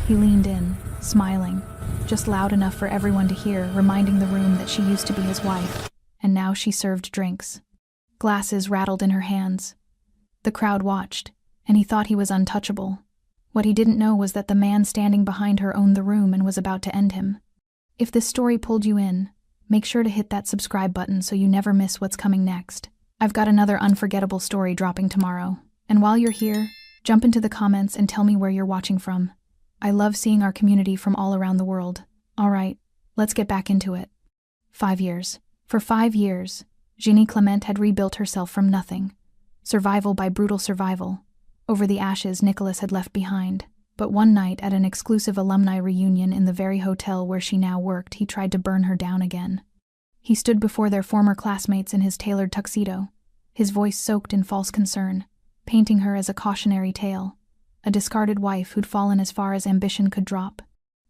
He leaned in, smiling, just loud enough for everyone to hear, reminding the room that she used to be his wife, and now she served drinks. Glasses rattled in her hands. The crowd watched, and he thought he was untouchable. What he didn't know was that the man standing behind her owned the room and was about to end him. If this story pulled you in, make sure to hit that subscribe button so you never miss what's coming next. I've got another unforgettable story dropping tomorrow, and while you're here, jump into the comments and tell me where you're watching from. I love seeing our community from all around the world. Alright, let's get back into it. 5 years. For 5 years, Jeannie Clement had rebuilt herself from nothing. Survival by brutal survival. Over the ashes Nicholas had left behind. But one night at an exclusive alumni reunion in the very hotel where she now worked, he tried to burn her down again. He stood before their former classmates in his tailored tuxedo, his voice soaked in false concern, painting her as a cautionary tale, a discarded wife who'd fallen as far as ambition could drop.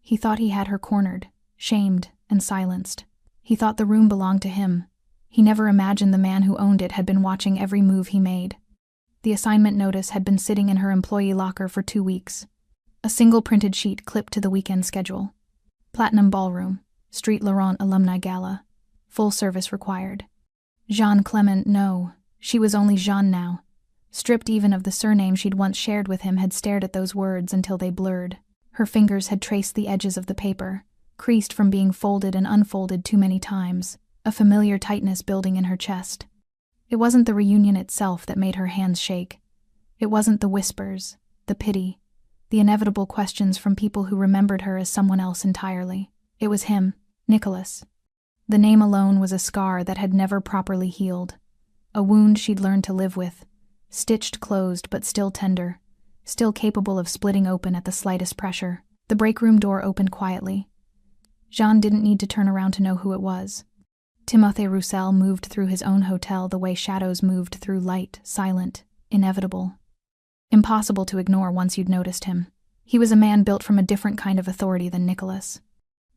He thought he had her cornered, shamed, and silenced. He thought the room belonged to him. He never imagined the man who owned it had been watching every move he made. The assignment notice had been sitting in her employee locker for 2 weeks. A single printed sheet clipped to the weekend schedule. Platinum Ballroom, Street Laurent Alumni Gala. Full service required. Jeanne Clement, no, she was only Jeanne now. Stripped even of the surname she'd once shared with him, had stared at those words until they blurred. Her fingers had traced the edges of the paper, creased from being folded and unfolded too many times, a familiar tightness building in her chest. It wasn't the reunion itself that made her hands shake. It wasn't the whispers, the pity, the inevitable questions from people who remembered her as someone else entirely. It was him, Nicholas. The name alone was a scar that had never properly healed, a wound she'd learned to live with, stitched closed but still tender, still capable of splitting open at the slightest pressure. The break room door opened quietly. Jeanne didn't need to turn around to know who it was. Timothée Roussel moved through his own hotel the way shadows moved through light, silent, inevitable. Impossible to ignore once you'd noticed him. He was a man built from a different kind of authority than Nicholas.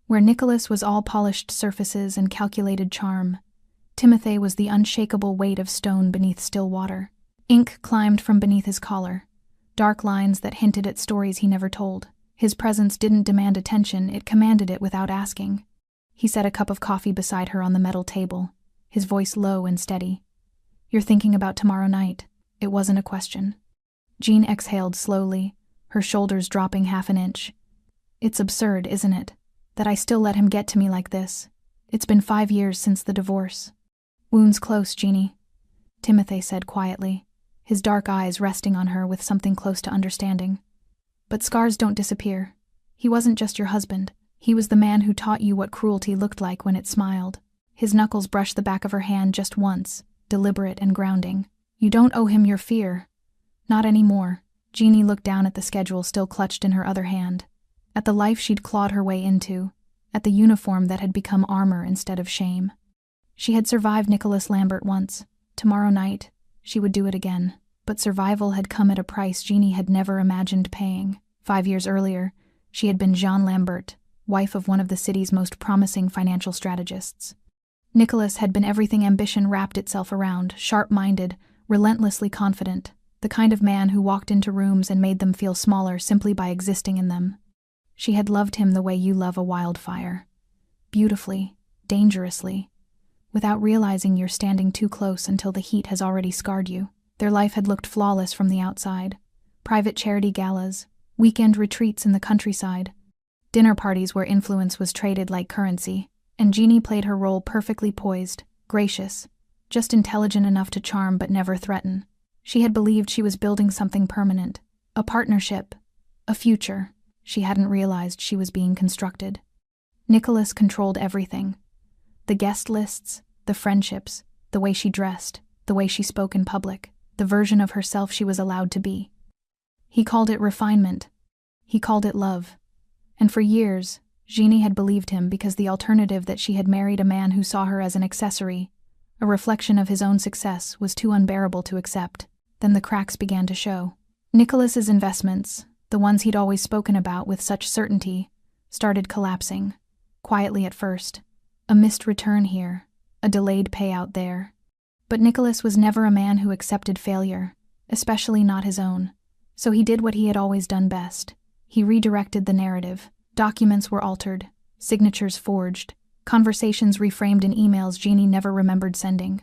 Where Nicholas was all polished surfaces and calculated charm, Timothée was the unshakable weight of stone beneath still water. Ink climbed from beneath his collar, dark lines that hinted at stories he never told. His presence didn't demand attention, it commanded it without asking. He set a cup of coffee beside her on the metal table, his voice low and steady. "You're thinking about tomorrow night." It wasn't a question. Jeanne exhaled slowly, her shoulders dropping half an inch. "It's absurd, isn't it? That I still let him get to me like this. It's been 5 years since the divorce." "Wounds close, Jeannie," Timothée said quietly, his dark eyes resting on her with something close to understanding. "But scars don't disappear. He wasn't just your husband. He was the man who taught you what cruelty looked like when it smiled." His knuckles brushed the back of her hand just once, deliberate and grounding. "You don't owe him your fear. Not anymore." Jeannie looked down at the schedule still clutched in her other hand, at the life she'd clawed her way into, at the uniform that had become armor instead of shame. She had survived Nicholas Lambert once. Tomorrow night, she would do it again. But survival had come at a price Jeannie had never imagined paying. 5 years earlier, she had been Jeanne Lambert, wife of one of the city's most promising financial strategists. Nicholas had been everything ambition wrapped itself around, sharp-minded, relentlessly confident, the kind of man who walked into rooms and made them feel smaller simply by existing in them. She had loved him the way you love a wildfire. Beautifully, dangerously, without realizing you're standing too close until the heat has already scarred you. Their life had looked flawless from the outside. Private charity galas, weekend retreats in the countryside, dinner parties where influence was traded like currency, and Jeannie played her role perfectly poised, gracious, just intelligent enough to charm but never threaten. She had believed she was building something permanent, a partnership, a future. She hadn't realized she was being constructed. Nicholas controlled everything. The guest lists, the friendships, the way she dressed, the way she spoke in public, the version of herself she was allowed to be. He called it refinement. He called it love. And for years, Jeannie had believed him because the alternative that she had married a man who saw her as an accessory, a reflection of his own success, was too unbearable to accept. Then the cracks began to show. Nicholas's investments, the ones he'd always spoken about with such certainty, started collapsing, quietly at first. A missed return here, a delayed payout there. But Nicholas was never a man who accepted failure, especially not his own. So he did what he had always done best. He redirected the narrative. Documents were altered, signatures forged, conversations reframed in emails Jeannie never remembered sending.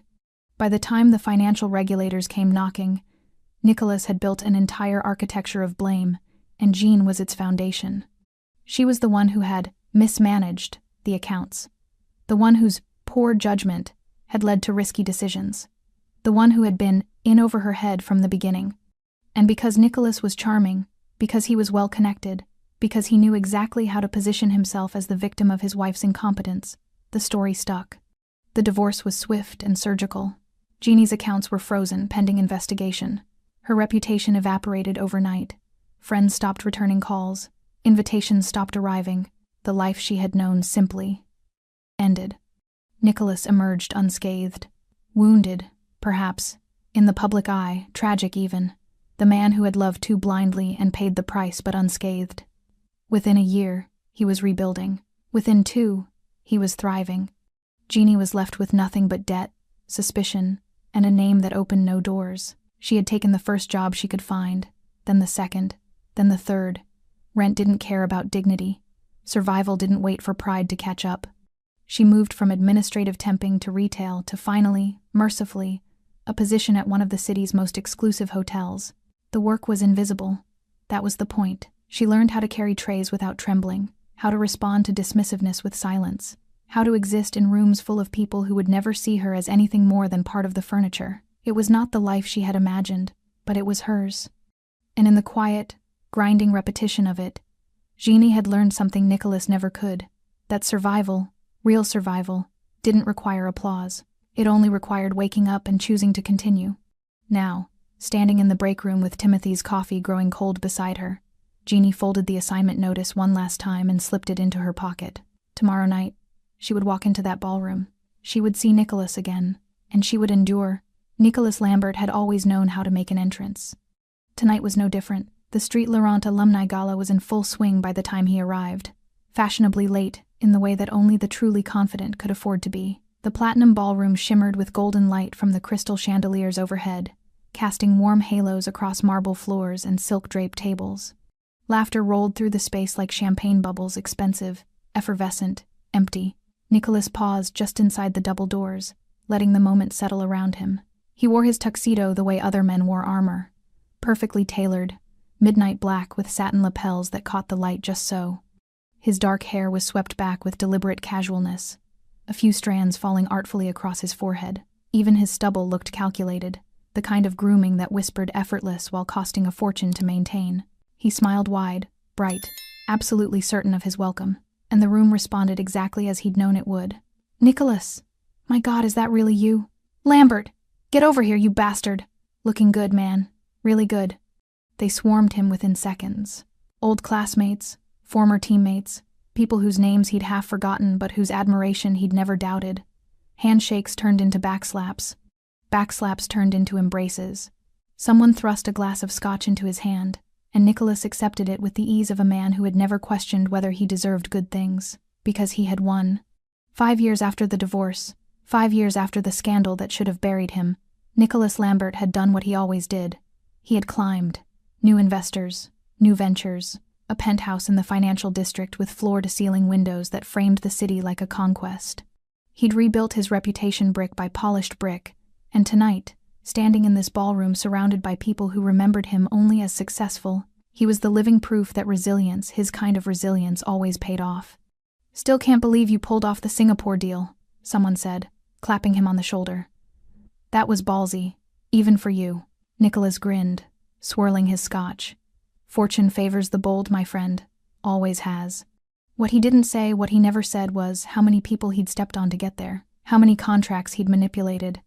By the time the financial regulators came knocking, Nicholas had built an entire architecture of blame, and Jean was its foundation. She was the one who had mismanaged the accounts, the one whose poor judgment had led to risky decisions, the one who had been in over her head from the beginning. And because Nicholas was charming, because he was well-connected, because he knew exactly how to position himself as the victim of his wife's incompetence, the story stuck. The divorce was swift and surgical. Jeannie's accounts were frozen pending investigation. Her reputation evaporated overnight. Friends stopped returning calls. Invitations stopped arriving. The life she had known simply ended. Nicholas emerged unscathed. Wounded, perhaps, in the public eye, tragic even. The man who had loved too blindly and paid the price but unscathed. Within a year, he was rebuilding. Within 2, he was thriving. Jeannie was left with nothing but debt, suspicion, and a name that opened no doors. She had taken the first job she could find, then the second, then the third. Rent didn't care about dignity. Survival didn't wait for pride to catch up. She moved from administrative temping to retail to finally, mercifully, a position at one of the city's most exclusive hotels. The work was invisible. That was the point. She learned how to carry trays without trembling, how to respond to dismissiveness with silence, how to exist in rooms full of people who would never see her as anything more than part of the furniture. It was not the life she had imagined, but it was hers. And in the quiet, grinding repetition of it, Jeannie had learned something Nicholas never could, that survival, real survival, didn't require applause. It only required waking up and choosing to continue. Now, standing in the break room with Timothy's coffee growing cold beside her, Jeannie folded the assignment notice one last time and slipped it into her pocket. Tomorrow night, she would walk into that ballroom. She would see Nicholas again, and she would endure. Nicholas Lambert had always known how to make an entrance. Tonight was no different. The Street Laurent Alumni Gala was in full swing by the time he arrived, fashionably late in the way that only the truly confident could afford to be. The platinum ballroom shimmered with golden light from the crystal chandeliers overhead, casting warm halos across marble floors and silk-draped tables. Laughter rolled through the space like champagne bubbles, expensive, effervescent, empty. Nicholas paused just inside the double doors, letting the moment settle around him. He wore his tuxedo the way other men wore armor, perfectly tailored, midnight black with satin lapels that caught the light just so. His dark hair was swept back with deliberate casualness, a few strands falling artfully across his forehead. Even his stubble looked calculated, the kind of grooming that whispered effortless while costing a fortune to maintain. He smiled wide, bright, absolutely certain of his welcome, and the room responded exactly as he'd known it would. "Nicholas! My God, is that really you? Lambert! Get over here, you bastard! Looking good, man. Really good." They swarmed him within seconds. Old classmates, former teammates, people whose names he'd half forgotten but whose admiration he'd never doubted. Handshakes turned into backslaps. Backslaps turned into embraces. Someone thrust a glass of scotch into his hand, and Nicholas accepted it with the ease of a man who had never questioned whether he deserved good things, because he had won. 5 years after the divorce, 5 years after the scandal that should have buried him, Nicholas Lambert had done what he always did. He had climbed. New investors, new ventures, a penthouse in the financial district with floor-to-ceiling windows that framed the city like a conquest. He'd rebuilt his reputation brick by polished brick, and tonight, standing in this ballroom surrounded by people who remembered him only as successful, he was the living proof that resilience, his kind of resilience, always paid off. "Still can't believe you pulled off the Singapore deal," someone said, clapping him on the shoulder. "That was ballsy, even for you." Nicholas grinned, swirling his scotch. "Fortune favors the bold, my friend. Always has." What he didn't say, what he never said, was how many people he'd stepped on to get there, how many contracts he'd manipulated,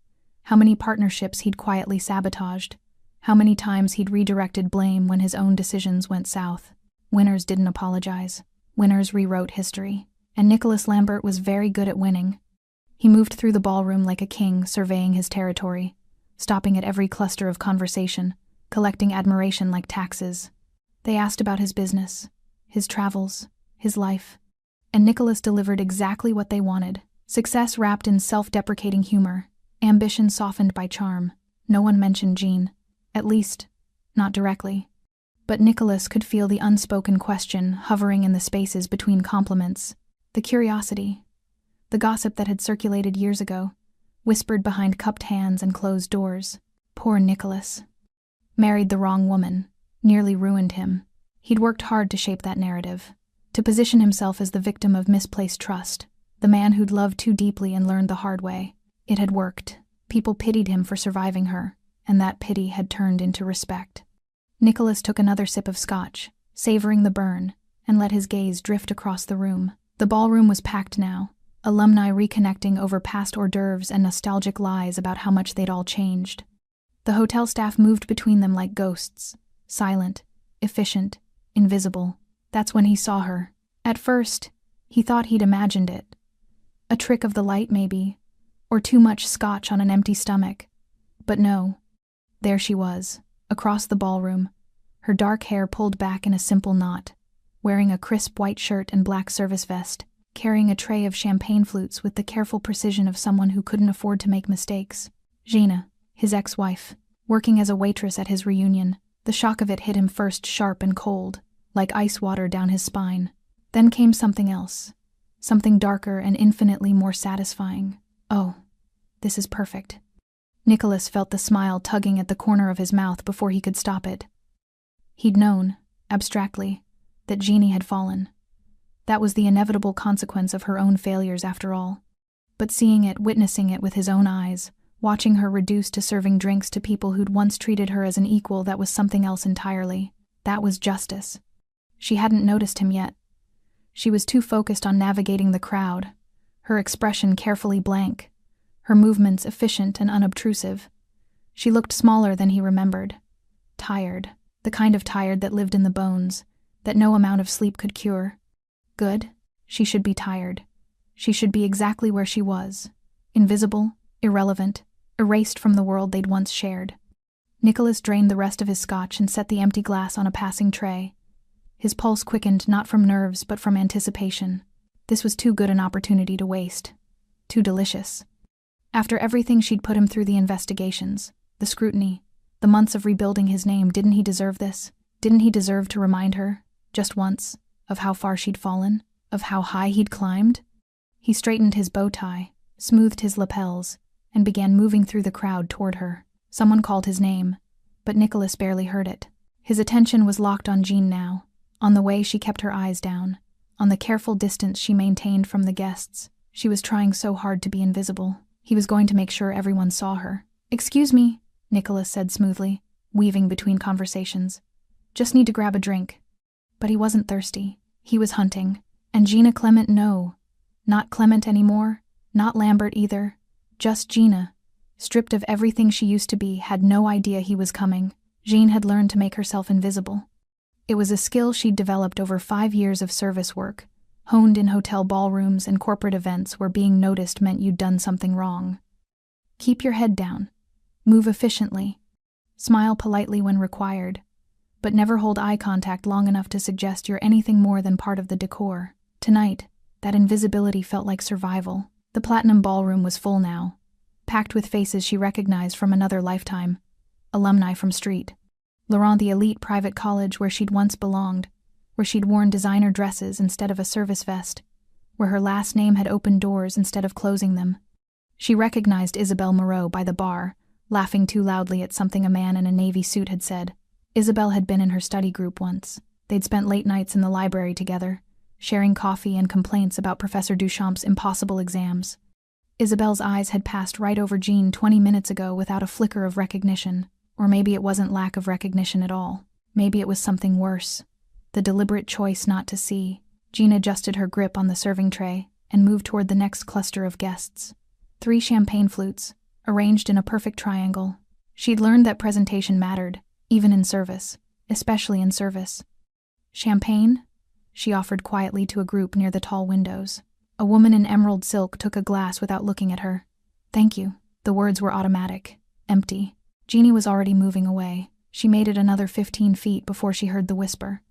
how many partnerships he'd quietly sabotaged, how many times he'd redirected blame when his own decisions went south. Winners didn't apologize. Winners rewrote history. And Nicholas Lambert was very good at winning. He moved through the ballroom like a king, surveying his territory, stopping at every cluster of conversation, collecting admiration like taxes. They asked about his business, his travels, his life. And Nicholas delivered exactly what they wanted. Success wrapped in self-deprecating humor, ambition softened by charm. No one mentioned Jean. At least, not directly. But Nicholas could feel the unspoken question hovering in the spaces between compliments. The curiosity. The gossip that had circulated years ago, whispered behind cupped hands and closed doors. Poor Nicholas. Married the wrong woman. Nearly ruined him. He'd worked hard to shape that narrative. To position himself as the victim of misplaced trust. The man who'd loved too deeply and learned the hard way. It had worked. People pitied him for surviving her, and that pity had turned into respect. Nicholas took another sip of scotch, savoring the burn, and let his gaze drift across the room. The ballroom was packed now, alumni reconnecting over past hors d'oeuvres and nostalgic lies about how much they'd all changed. The hotel staff moved between them like ghosts, silent, efficient, invisible. That's when he saw her. At first, he thought he'd imagined it. A trick of the light, maybe, or too much scotch on an empty stomach. But no. There she was, across the ballroom, her dark hair pulled back in a simple knot, wearing a crisp white shirt and black service vest, carrying a tray of champagne flutes with the careful precision of someone who couldn't afford to make mistakes. Gina, his ex-wife, working as a waitress at his reunion. The shock of it hit him first sharp and cold, like ice water down his spine. Then came something else, something darker and infinitely more satisfying. Oh, this is perfect. Nicholas felt the smile tugging at the corner of his mouth before he could stop it. He'd known, abstractly, that Jeannie had fallen. That was the inevitable consequence of her own failures after all. But seeing it, witnessing it with his own eyes, watching her reduced to serving drinks to people who'd once treated her as an equal, that was something else entirely. That was justice. She hadn't noticed him yet. She was too focused on navigating the crowd, her expression carefully blank, her movements efficient and unobtrusive. She looked smaller than he remembered. Tired, the kind of tired that lived in the bones, that no amount of sleep could cure. Good? She should be tired. She should be exactly where she was. Invisible, irrelevant, erased from the world they'd once shared. Nicholas drained the rest of his scotch and set the empty glass on a passing tray. His pulse quickened not from nerves but from anticipation. This was too good an opportunity to waste. Too delicious. After everything she'd put him through, the investigations, the scrutiny, the months of rebuilding his name, didn't he deserve this? Didn't he deserve to remind her, just once, of how far she'd fallen, of how high he'd climbed? He straightened his bow tie, smoothed his lapels, and began moving through the crowd toward her. Someone called his name, but Nicholas barely heard it. His attention was locked on Jean now, on the way she kept her eyes down, on the careful distance she maintained from the guests. She was trying so hard to be invisible. He was going to make sure everyone saw her. "Excuse me," Nicholas said smoothly, weaving between conversations. "Just need to grab a drink." But he wasn't thirsty. He was hunting. And Gina Clement, no. Not Clement anymore. Not Lambert either. Just Gina. Stripped of everything she used to be, had no idea he was coming. Jean had learned to make herself invisible. It was a skill she'd developed over 5 years of service work, honed in hotel ballrooms and corporate events where being noticed meant you'd done something wrong. Keep your head down. Move efficiently. Smile politely when required, but never hold eye contact long enough to suggest you're anything more than part of the decor. Tonight, that invisibility felt like survival. The Platinum Ballroom was full now, packed with faces she recognized from another lifetime, alumni from Street. Laurent, the elite private college where she'd once belonged, where she'd worn designer dresses instead of a service vest, where her last name had opened doors instead of closing them. She recognized Isabelle Moreau by the bar, laughing too loudly at something a man in a navy suit had said. Isabelle had been in her study group once. They'd spent late nights in the library together, sharing coffee and complaints about Professor Duchamp's impossible exams. Isabelle's eyes had passed right over Jean 20 minutes ago without a flicker of recognition. Or maybe it wasn't lack of recognition at all. Maybe it was something worse. The deliberate choice not to see. Jean adjusted her grip on the serving tray and moved toward the next cluster of guests. 3 champagne flutes, arranged in a perfect triangle. She'd learned that presentation mattered, even in service, especially in service. "Champagne?" she offered quietly to a group near the tall windows. A woman in emerald silk took a glass without looking at her. "Thank you." The words were automatic, empty. Jeannie was already moving away. She made it another 15 feet before she heard the whisper.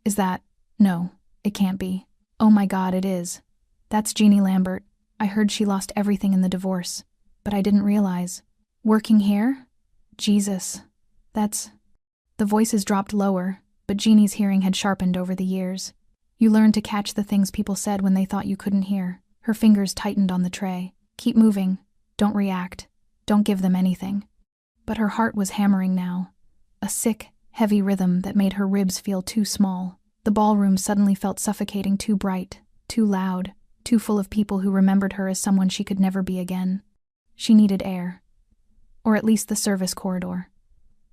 "Is that? No, it can't be. Oh my God, it is. That's Jeannie Lambert. I heard she lost everything in the divorce, but I didn't realize. Working here? Jesus. That's..." The voices dropped lower, but Jeannie's hearing had sharpened over the years. You learned to catch the things people said when they thought you couldn't hear. Her fingers tightened on the tray. Keep moving. Don't react. Don't give them anything. But her heart was hammering now. A sick, heavy rhythm that made her ribs feel too small. The ballroom suddenly felt suffocating, too bright, too loud, too full of people who remembered her as someone she could never be again. She needed air. Or at least the service corridor.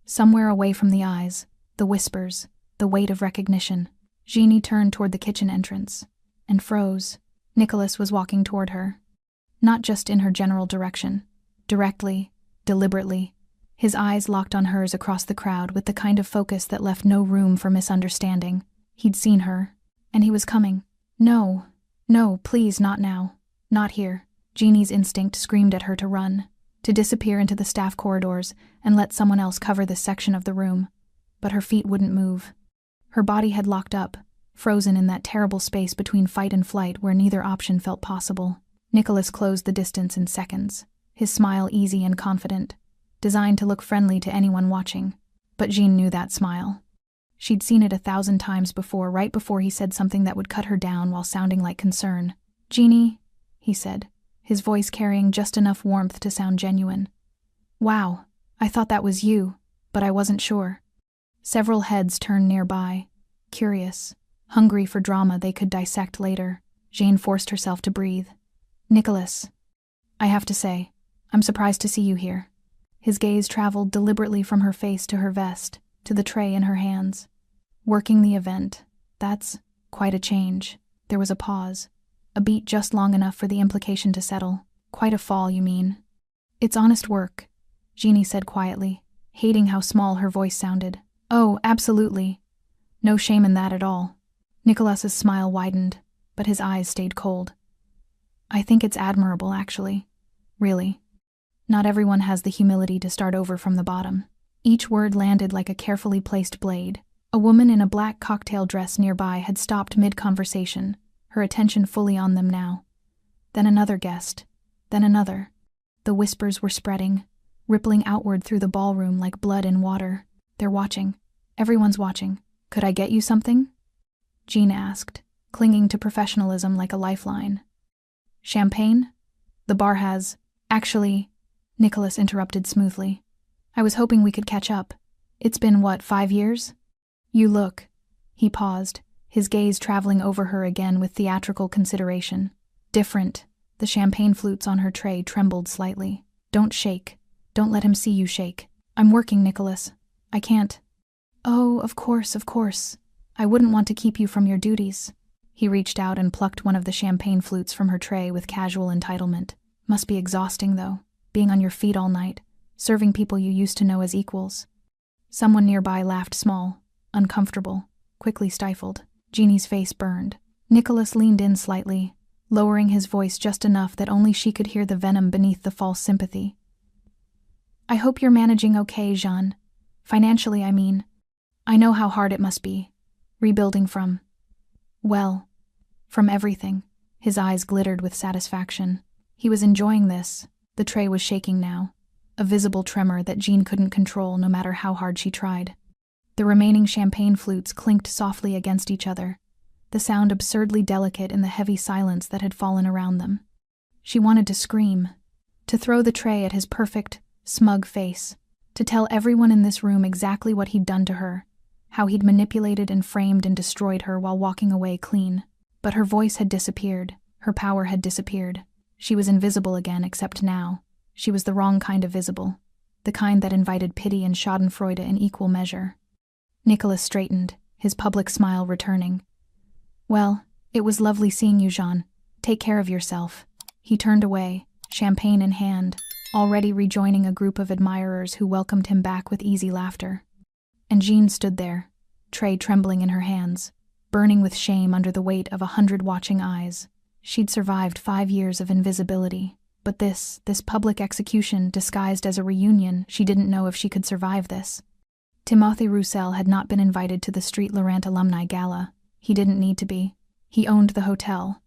Somewhere away from the eyes, the whispers, the weight of recognition. Jeannie turned toward the kitchen entrance and froze. Nicholas was walking toward her. Not just in her general direction. Directly, deliberately. His eyes locked on hers across the crowd with the kind of focus that left no room for misunderstanding. He'd seen her, and he was coming. No, please, not now. Not here. Jeannie's instinct screamed at her to run, to disappear into the staff corridors and let someone else cover this section of the room. But her feet wouldn't move. Her body had locked up, frozen in that terrible space between fight and flight where neither option felt possible. Nicholas closed the distance in seconds, his smile easy and confident, designed to look friendly to anyone watching. But Jean knew that smile. She'd seen it 1,000 times before, right before he said something that would cut her down while sounding like concern. "Jeannie," he said, his voice carrying just enough warmth to sound genuine. "Wow, I thought that was you, but I wasn't sure." Several heads turned nearby, curious, hungry for drama they could dissect later. Jane forced herself to breathe. "Nicholas, I have to say, I'm surprised to see you here." His gaze traveled deliberately from her face to her vest, to the tray in her hands. "Working the event, that's quite a change." There was a pause, a beat just long enough for the implication to settle. "Quite a fall, you mean?" "It's honest work," Jeannie said quietly, hating how small her voice sounded. "Oh, absolutely. No shame in that at all." Nicholas's smile widened, but his eyes stayed cold. "I think it's admirable, actually. Really. Not everyone has the humility to start over from the bottom." Each word landed like a carefully placed blade. A woman in a black cocktail dress nearby had stopped mid-conversation, her attention fully on them now. Then another guest. Then another. The whispers were spreading, rippling outward through the ballroom like blood in water. "They're watching. Everyone's watching. Could I get you something?" Jean asked, clinging to professionalism like a lifeline. "Champagne? The bar has—" "Actually," Nicholas interrupted smoothly. "I was hoping we could catch up. It's been, 5 years? You look—" He paused, his gaze traveling over her again with theatrical consideration. "Different." The champagne flutes on her tray trembled slightly. "Don't shake. Don't let him see you shake." "I'm working, Nicholas. I can't." "Oh, of course. I wouldn't want to keep you from your duties." He reached out and plucked one of the champagne flutes from her tray with casual entitlement. "Must be exhausting, though, being on your feet all night, serving people you used to know as equals." Someone nearby laughed small, uncomfortable, quickly stifled. Jeannie's face burned. Nicholas leaned in slightly, lowering his voice just enough that only she could hear the venom beneath the false sympathy. "I hope you're managing okay, Jean. Financially, I mean. I know how hard it must be. Rebuilding from everything." His eyes glittered with satisfaction. He was enjoying this. The tray was shaking now, a visible tremor that Jean couldn't control no matter how hard she tried. The remaining champagne flutes clinked softly against each other, the sound absurdly delicate in the heavy silence that had fallen around them. She wanted to scream, to throw the tray at his perfect, smug face, to tell everyone in this room exactly what he'd done to her, how he'd manipulated and framed and destroyed her while walking away clean. But her voice had disappeared, her power had disappeared. She was invisible again, except now. She was the wrong kind of visible, the kind that invited pity and schadenfreude in equal measure. Nicholas straightened, his public smile returning. "Well, it was lovely seeing you, Jean. Take care of yourself." He turned away, champagne in hand, already rejoining a group of admirers who welcomed him back with easy laughter. And Jean stood there, tray trembling in her hands, burning with shame under the weight of 100 watching eyes. She'd survived 5 years of invisibility, but this public execution disguised as a reunion, she didn't know if she could survive this. Timothy Roussel had not been invited to the Street Laurent alumni gala. He didn't need to be. He owned the hotel.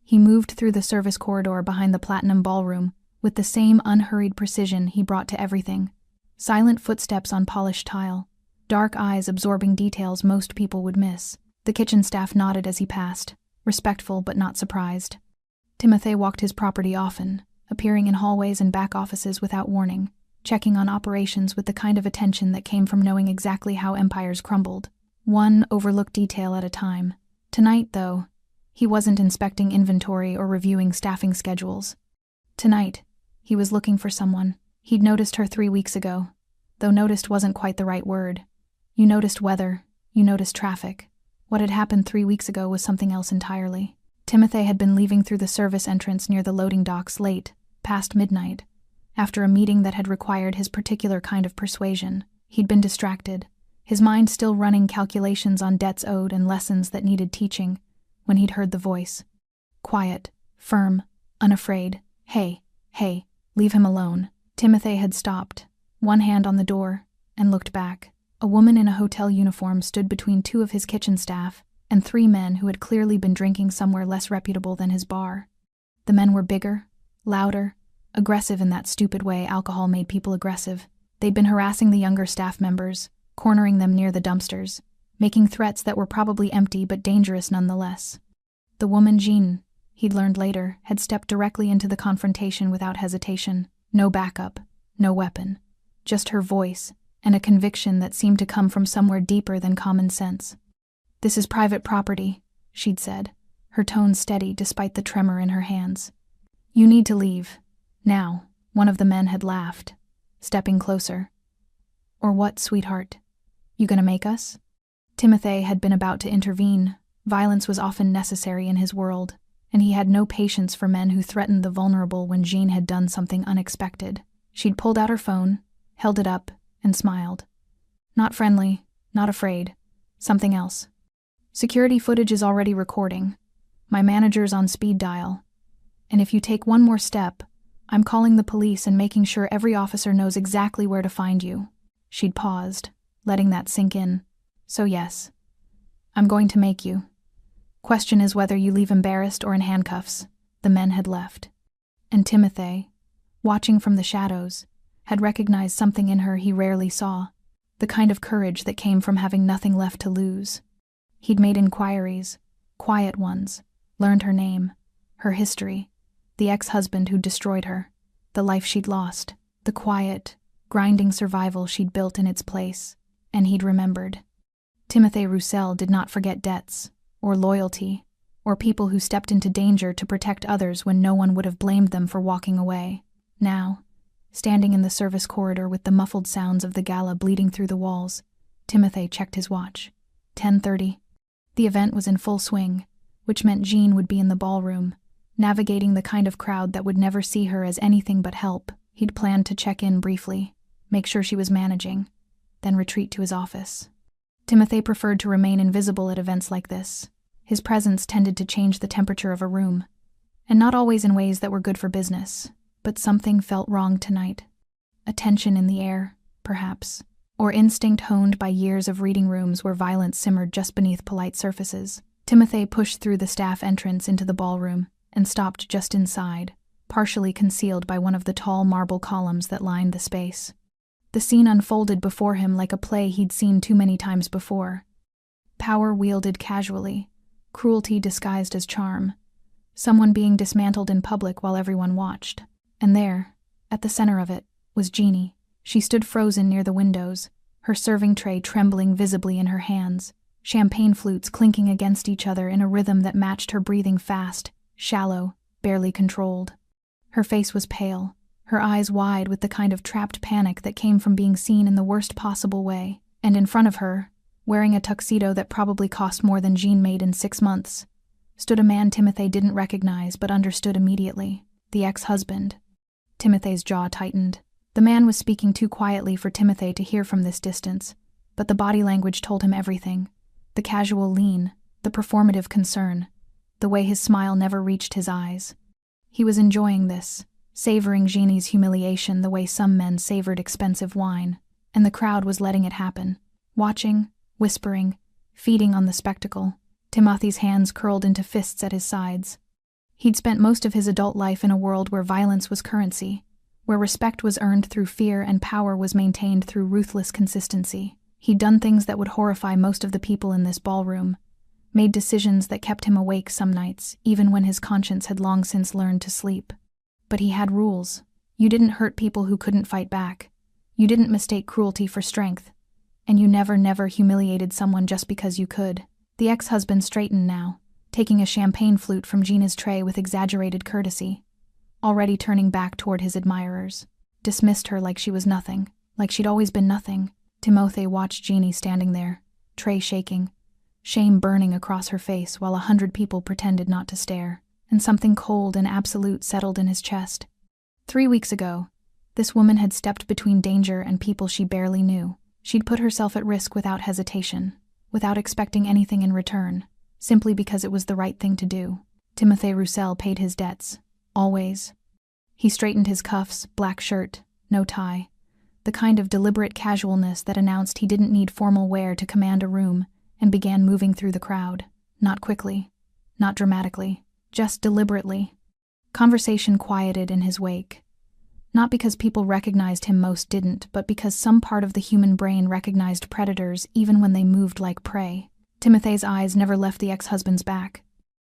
He moved through the service corridor behind the Platinum Ballroom with the same unhurried precision he brought to everything. Silent footsteps on polished tile, dark eyes absorbing details most people would miss. The kitchen staff nodded as he passed, respectful but not surprised. Timothy walked his property often, appearing in hallways and back offices without warning, checking on operations with the kind of attention that came from knowing exactly how empires crumbled, one overlooked detail at a time. Tonight, though, he wasn't inspecting inventory or reviewing staffing schedules. Tonight, he was looking for someone. He'd noticed her 3 weeks ago, though noticed wasn't quite the right word. You noticed weather, you noticed traffic. What had happened 3 weeks ago was something else entirely. Timothy had been leaving through the service entrance near the loading docks late, past midnight. After a meeting that had required his particular kind of persuasion, he'd been distracted, his mind still running calculations on debts owed and lessons that needed teaching, when he'd heard the voice. Quiet, firm, unafraid. Hey, leave him alone. Timothy had stopped, one hand on the door, and looked back. A woman in a hotel uniform stood between 2 of his kitchen staff and 3 men who had clearly been drinking somewhere less reputable than his bar. The men were bigger, louder, aggressive in that stupid way alcohol made people aggressive. They'd been harassing the younger staff members, cornering them near the dumpsters, making threats that were probably empty but dangerous nonetheless. The woman Jean, he'd learned later, had stepped directly into the confrontation without hesitation. No backup, no weapon, just her voice and a conviction that seemed to come from somewhere deeper than common sense. "This is private property," she'd said, her tone steady despite the tremor in her hands. "You need to leave. Now." One of the men had laughed, stepping closer. "Or what, sweetheart? You gonna make us?" Timothy had been about to intervene. Violence was often necessary in his world, and he had no patience for men who threatened the vulnerable when Jean had done something unexpected. She'd pulled out her phone, held it up, and smiled. "Not friendly, not afraid. Something else. Security footage is already recording. My manager's on speed dial. And if you take one more step, I'm calling the police and making sure every officer knows exactly where to find you." She'd paused, letting that sink in. "So yes, I'm going to make you. Question is whether you leave embarrassed or in handcuffs." The men had left. And Timothy, watching from the shadows, had recognized something in her he rarely saw, the kind of courage that came from having nothing left to lose. He'd made inquiries, quiet ones, learned her name, her history, the ex-husband who'd destroyed her, the life she'd lost, the quiet, grinding survival she'd built in its place, and he'd remembered. Timothy Roussel did not forget debts, or loyalty, or people who stepped into danger to protect others when no one would have blamed them for walking away. Now, standing in the service corridor with the muffled sounds of the gala bleeding through the walls, Timothy checked his watch. 10:30. The event was in full swing, which meant Jean would be in the ballroom, navigating the kind of crowd that would never see her as anything but help. He'd planned to check in briefly, make sure she was managing, then retreat to his office. Timothy preferred to remain invisible at events like this. His presence tended to change the temperature of a room, and not always in ways that were good for business, but something felt wrong tonight. A tension in the air, perhaps, or instinct honed by years of reading rooms where violence simmered just beneath polite surfaces. Timothy pushed through the staff entrance into the ballroom and stopped just inside, partially concealed by one of the tall marble columns that lined the space. The scene unfolded before him like a play he'd seen too many times before. Power wielded casually, cruelty disguised as charm, someone being dismantled in public while everyone watched. And there, at the center of it, was Jeannie. She stood frozen near the windows, her serving tray trembling visibly in her hands, champagne flutes clinking against each other in a rhythm that matched her breathing fast, shallow, barely controlled. Her face was pale, her eyes wide with the kind of trapped panic that came from being seen in the worst possible way, and in front of her, wearing a tuxedo that probably cost more than Jean made in 6 months, stood a man Timothy didn't recognize but understood immediately, the ex-husband. Timothy's jaw tightened. The man was speaking too quietly for Timothy to hear from this distance, but the body language told him everything. The casual lean, the performative concern, the way his smile never reached his eyes. He was enjoying this, savoring Jeannie's humiliation the way some men savored expensive wine, and the crowd was letting it happen, watching, whispering, feeding on the spectacle. Timothy's hands curled into fists at his sides. He'd spent most of his adult life in a world where violence was currency, where respect was earned through fear and power was maintained through ruthless consistency. He'd done things that would horrify most of the people in this ballroom, made decisions that kept him awake some nights, even when his conscience had long since learned to sleep. But he had rules. You didn't hurt people who couldn't fight back. You didn't mistake cruelty for strength. And you never humiliated someone just because you could. The ex-husband straightened now, taking a champagne flute from Gina's tray with exaggerated courtesy, already turning back toward his admirers. Dismissed her like she was nothing, like she'd always been nothing. Timothy watched Jeannie standing there, tray shaking, shame burning across her face while 100 people pretended not to stare, and something cold and absolute settled in his chest. 3 weeks ago, this woman had stepped between danger and people she barely knew. She'd put herself at risk without hesitation, without expecting anything in return, simply because it was the right thing to do. Timothy Roussel paid his debts, always. He straightened his cuffs, black shirt, no tie, the kind of deliberate casualness that announced he didn't need formal wear to command a room, and began moving through the crowd, not quickly, not dramatically, just deliberately. Conversation quieted in his wake. Not because people recognized him, most didn't, but because some part of the human brain recognized predators even when they moved like prey. Timothy's eyes never left the ex-husband's back.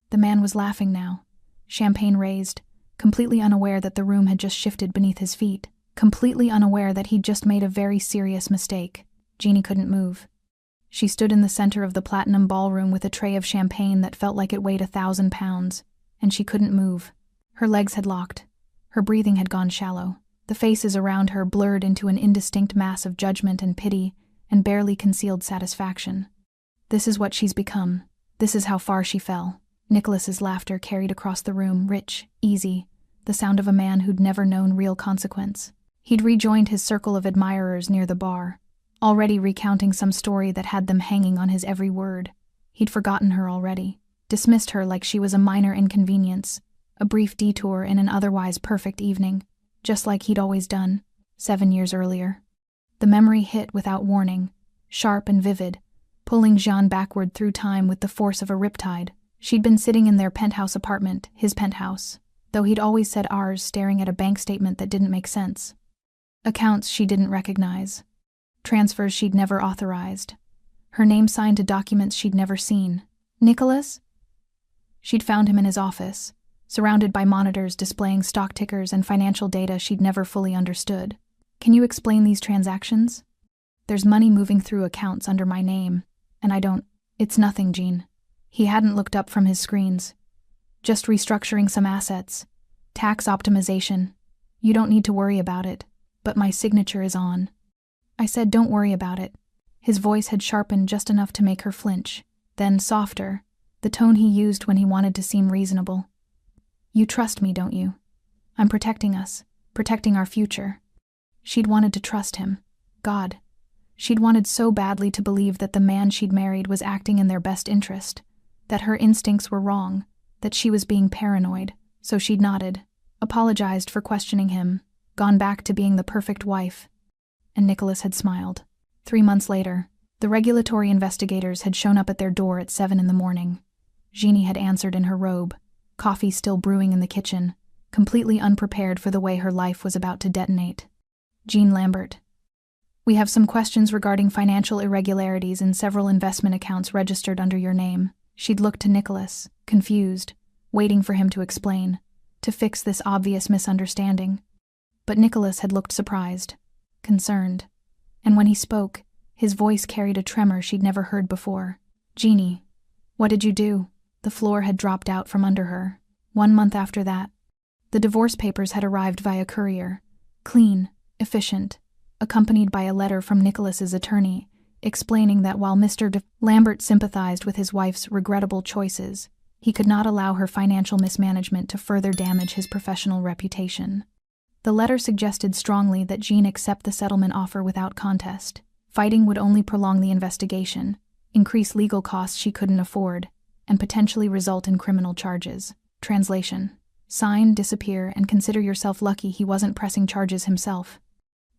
The man was laughing now, champagne raised, completely unaware that the room had just shifted beneath his feet, completely unaware that he'd just made a very serious mistake. Jeannie couldn't move. She stood in the center of the platinum ballroom with a tray of champagne that felt like it weighed 1,000 pounds, and she couldn't move. Her legs had locked. Her breathing had gone shallow. The faces around her blurred into an indistinct mass of judgment and pity and barely concealed satisfaction. This is what she's become. This is how far she fell. Nicholas's laughter carried across the room, rich, easy, the sound of a man who'd never known real consequence. He'd rejoined his circle of admirers near the bar, already recounting some story that had them hanging on his every word. He'd forgotten her already, dismissed her like she was a minor inconvenience, a brief detour in an otherwise perfect evening, just like he'd always done, 7 years earlier. The memory hit without warning, sharp and vivid, pulling Jean backward through time with the force of a riptide. She'd been sitting in their penthouse apartment, his penthouse, though he'd always said ours, staring at a bank statement that didn't make sense. Accounts she didn't recognize. Transfers she'd never authorized. Her name signed to documents she'd never seen. Nicholas? She'd found him in his office, surrounded by monitors displaying stock tickers and financial data she'd never fully understood. Can you explain these transactions? There's money moving through accounts under my name, and I don't. It's nothing, Jean. He hadn't looked up from his screens. Just restructuring some assets. Tax optimization. You don't need to worry about it, but my signature is on. I said don't worry about it. His voice had sharpened just enough to make her flinch, then softer, the tone he used when he wanted to seem reasonable. You trust me, don't you? I'm protecting us, protecting our future. She'd wanted to trust him. God. She'd wanted so badly to believe that the man she'd married was acting in their best interest, that her instincts were wrong, that she was being paranoid, so she'd nodded, apologized for questioning him, gone back to being the perfect wife. And Nicholas had smiled. 3 months later, the regulatory investigators had shown up at their door at 7 a.m. Jeannie had answered in her robe, coffee still brewing in the kitchen, completely unprepared for the way her life was about to detonate. Jean Lambert. We have some questions regarding financial irregularities in several investment accounts registered under your name. She'd looked to Nicholas, confused, waiting for him to explain, to fix this obvious misunderstanding. But Nicholas had looked surprised, concerned, and when he spoke, his voice carried a tremor she'd never heard before. Jeannie, what did you do? The floor had dropped out from under her. 1 month after that, the divorce papers had arrived via courier, clean, efficient, accompanied by a letter from Nicholas's attorney, explaining that while Mr. Lambert sympathized with his wife's regrettable choices, he could not allow her financial mismanagement to further damage his professional reputation. The letter suggested strongly that Jean accept the settlement offer without contest. Fighting would only prolong the investigation, increase legal costs she couldn't afford, and potentially result in criminal charges. Translation. Sign, disappear, and consider yourself lucky he wasn't pressing charges himself.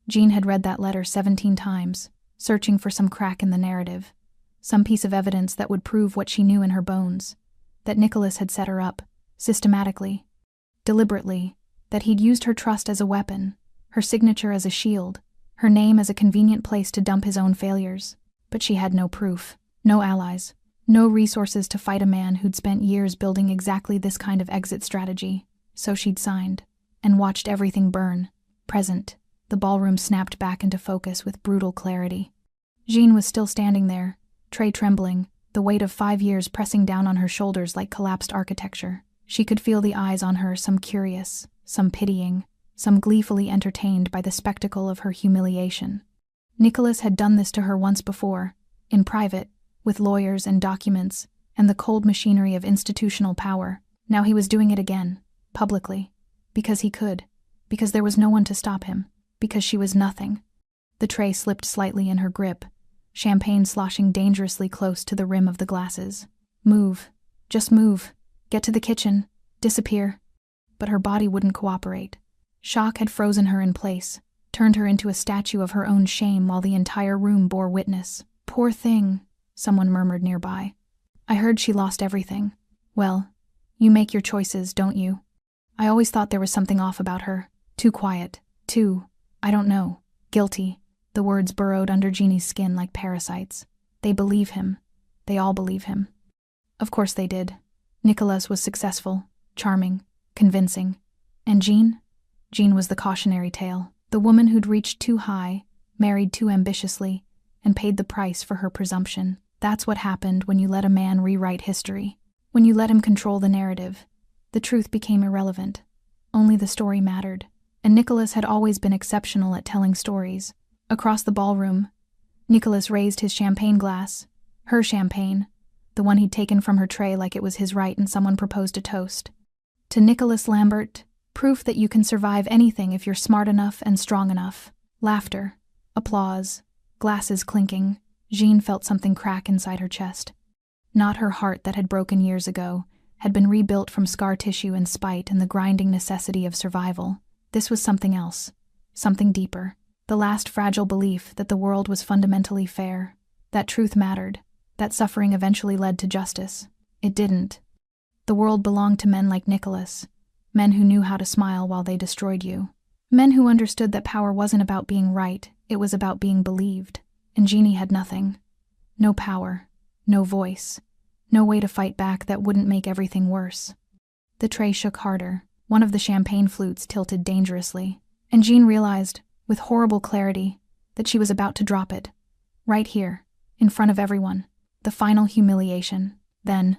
Jean had read that letter 17 times, searching for some crack in the narrative, some piece of evidence that would prove what she knew in her bones, that Nicholas had set her up, systematically, deliberately, that he'd used her trust as a weapon, her signature as a shield, Her name as a convenient place to dump his own failures. But she had no proof, no allies, no resources to fight a man who'd spent years building exactly this kind of exit strategy. So she'd signed, and watched everything burn. Present, the ballroom snapped back into focus with brutal clarity. Jean was still standing there, tray trembling, the weight of 5 years pressing down on her shoulders like collapsed architecture. She could feel the eyes on her, some curious, some pitying, some gleefully entertained by the spectacle of her humiliation. Nicholas had done this to her once before, in private, with lawyers and documents, and the cold machinery of institutional power. Now he was doing it again, publicly, because he could, because there was no one to stop him, because she was nothing. The tray slipped slightly in her grip, champagne sloshing dangerously close to the rim of the glasses. Move. Just move. Get to the kitchen. Disappear. But her body wouldn't cooperate. Shock had frozen her in place, turned her into a statue of her own shame while the entire room bore witness. Poor thing, someone murmured nearby. I heard she lost everything. Well, you make your choices, don't you? I always thought there was something off about her. Too quiet. Too, I don't know, guilty. The words burrowed under Jeannie's skin like parasites. They believe him. They all believe him. Of course they did. Nicholas was successful, charming, convincing. And Jean? Jean was the cautionary tale. The woman who'd reached too high, married too ambitiously, and paid the price for her presumption. That's what happened when you let a man rewrite history. When you let him control the narrative. The truth became irrelevant. Only the story mattered. And Nicholas had always been exceptional at telling stories. Across the ballroom, Nicholas raised his champagne glass. Her champagne, the one he'd taken from her tray like it was his right and someone proposed a toast. To Nicholas Lambert, proof that you can survive anything if you're smart enough and strong enough. Laughter, applause, glasses clinking. Jean felt something crack inside her chest. Not her heart that had broken years ago, had been rebuilt from scar tissue and spite and the grinding necessity of survival. This was something else, something deeper. The last fragile belief that the world was fundamentally fair, that truth mattered, that suffering eventually led to justice. It didn't. The world belonged to men like Nicholas, men who knew how to smile while they destroyed you. Men who understood that power wasn't about being right, it was about being believed. And Jeannie had nothing. No power, no voice, no way to fight back that wouldn't make everything worse. The tray shook harder. One of the champagne flutes tilted dangerously, and Jean realized, with horrible clarity, that she was about to drop it. Right here, in front of everyone. The final humiliation. Then,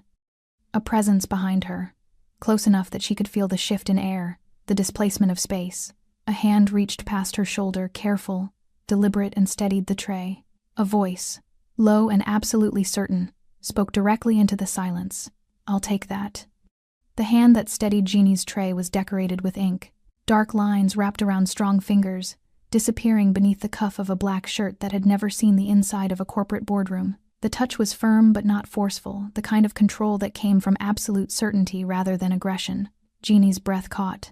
a presence behind her, close enough that she could feel the shift in air, the displacement of space. A hand reached past her shoulder, careful, deliberate, and steadied the tray. A voice, low and absolutely certain, spoke directly into the silence. I'll take that. The hand that steadied Jeannie's tray was decorated with ink. Dark lines wrapped around strong fingers, disappearing beneath the cuff of a black shirt that had never seen the inside of a corporate boardroom. The touch was firm but not forceful, the kind of control that came from absolute certainty rather than aggression. Jeannie's breath caught.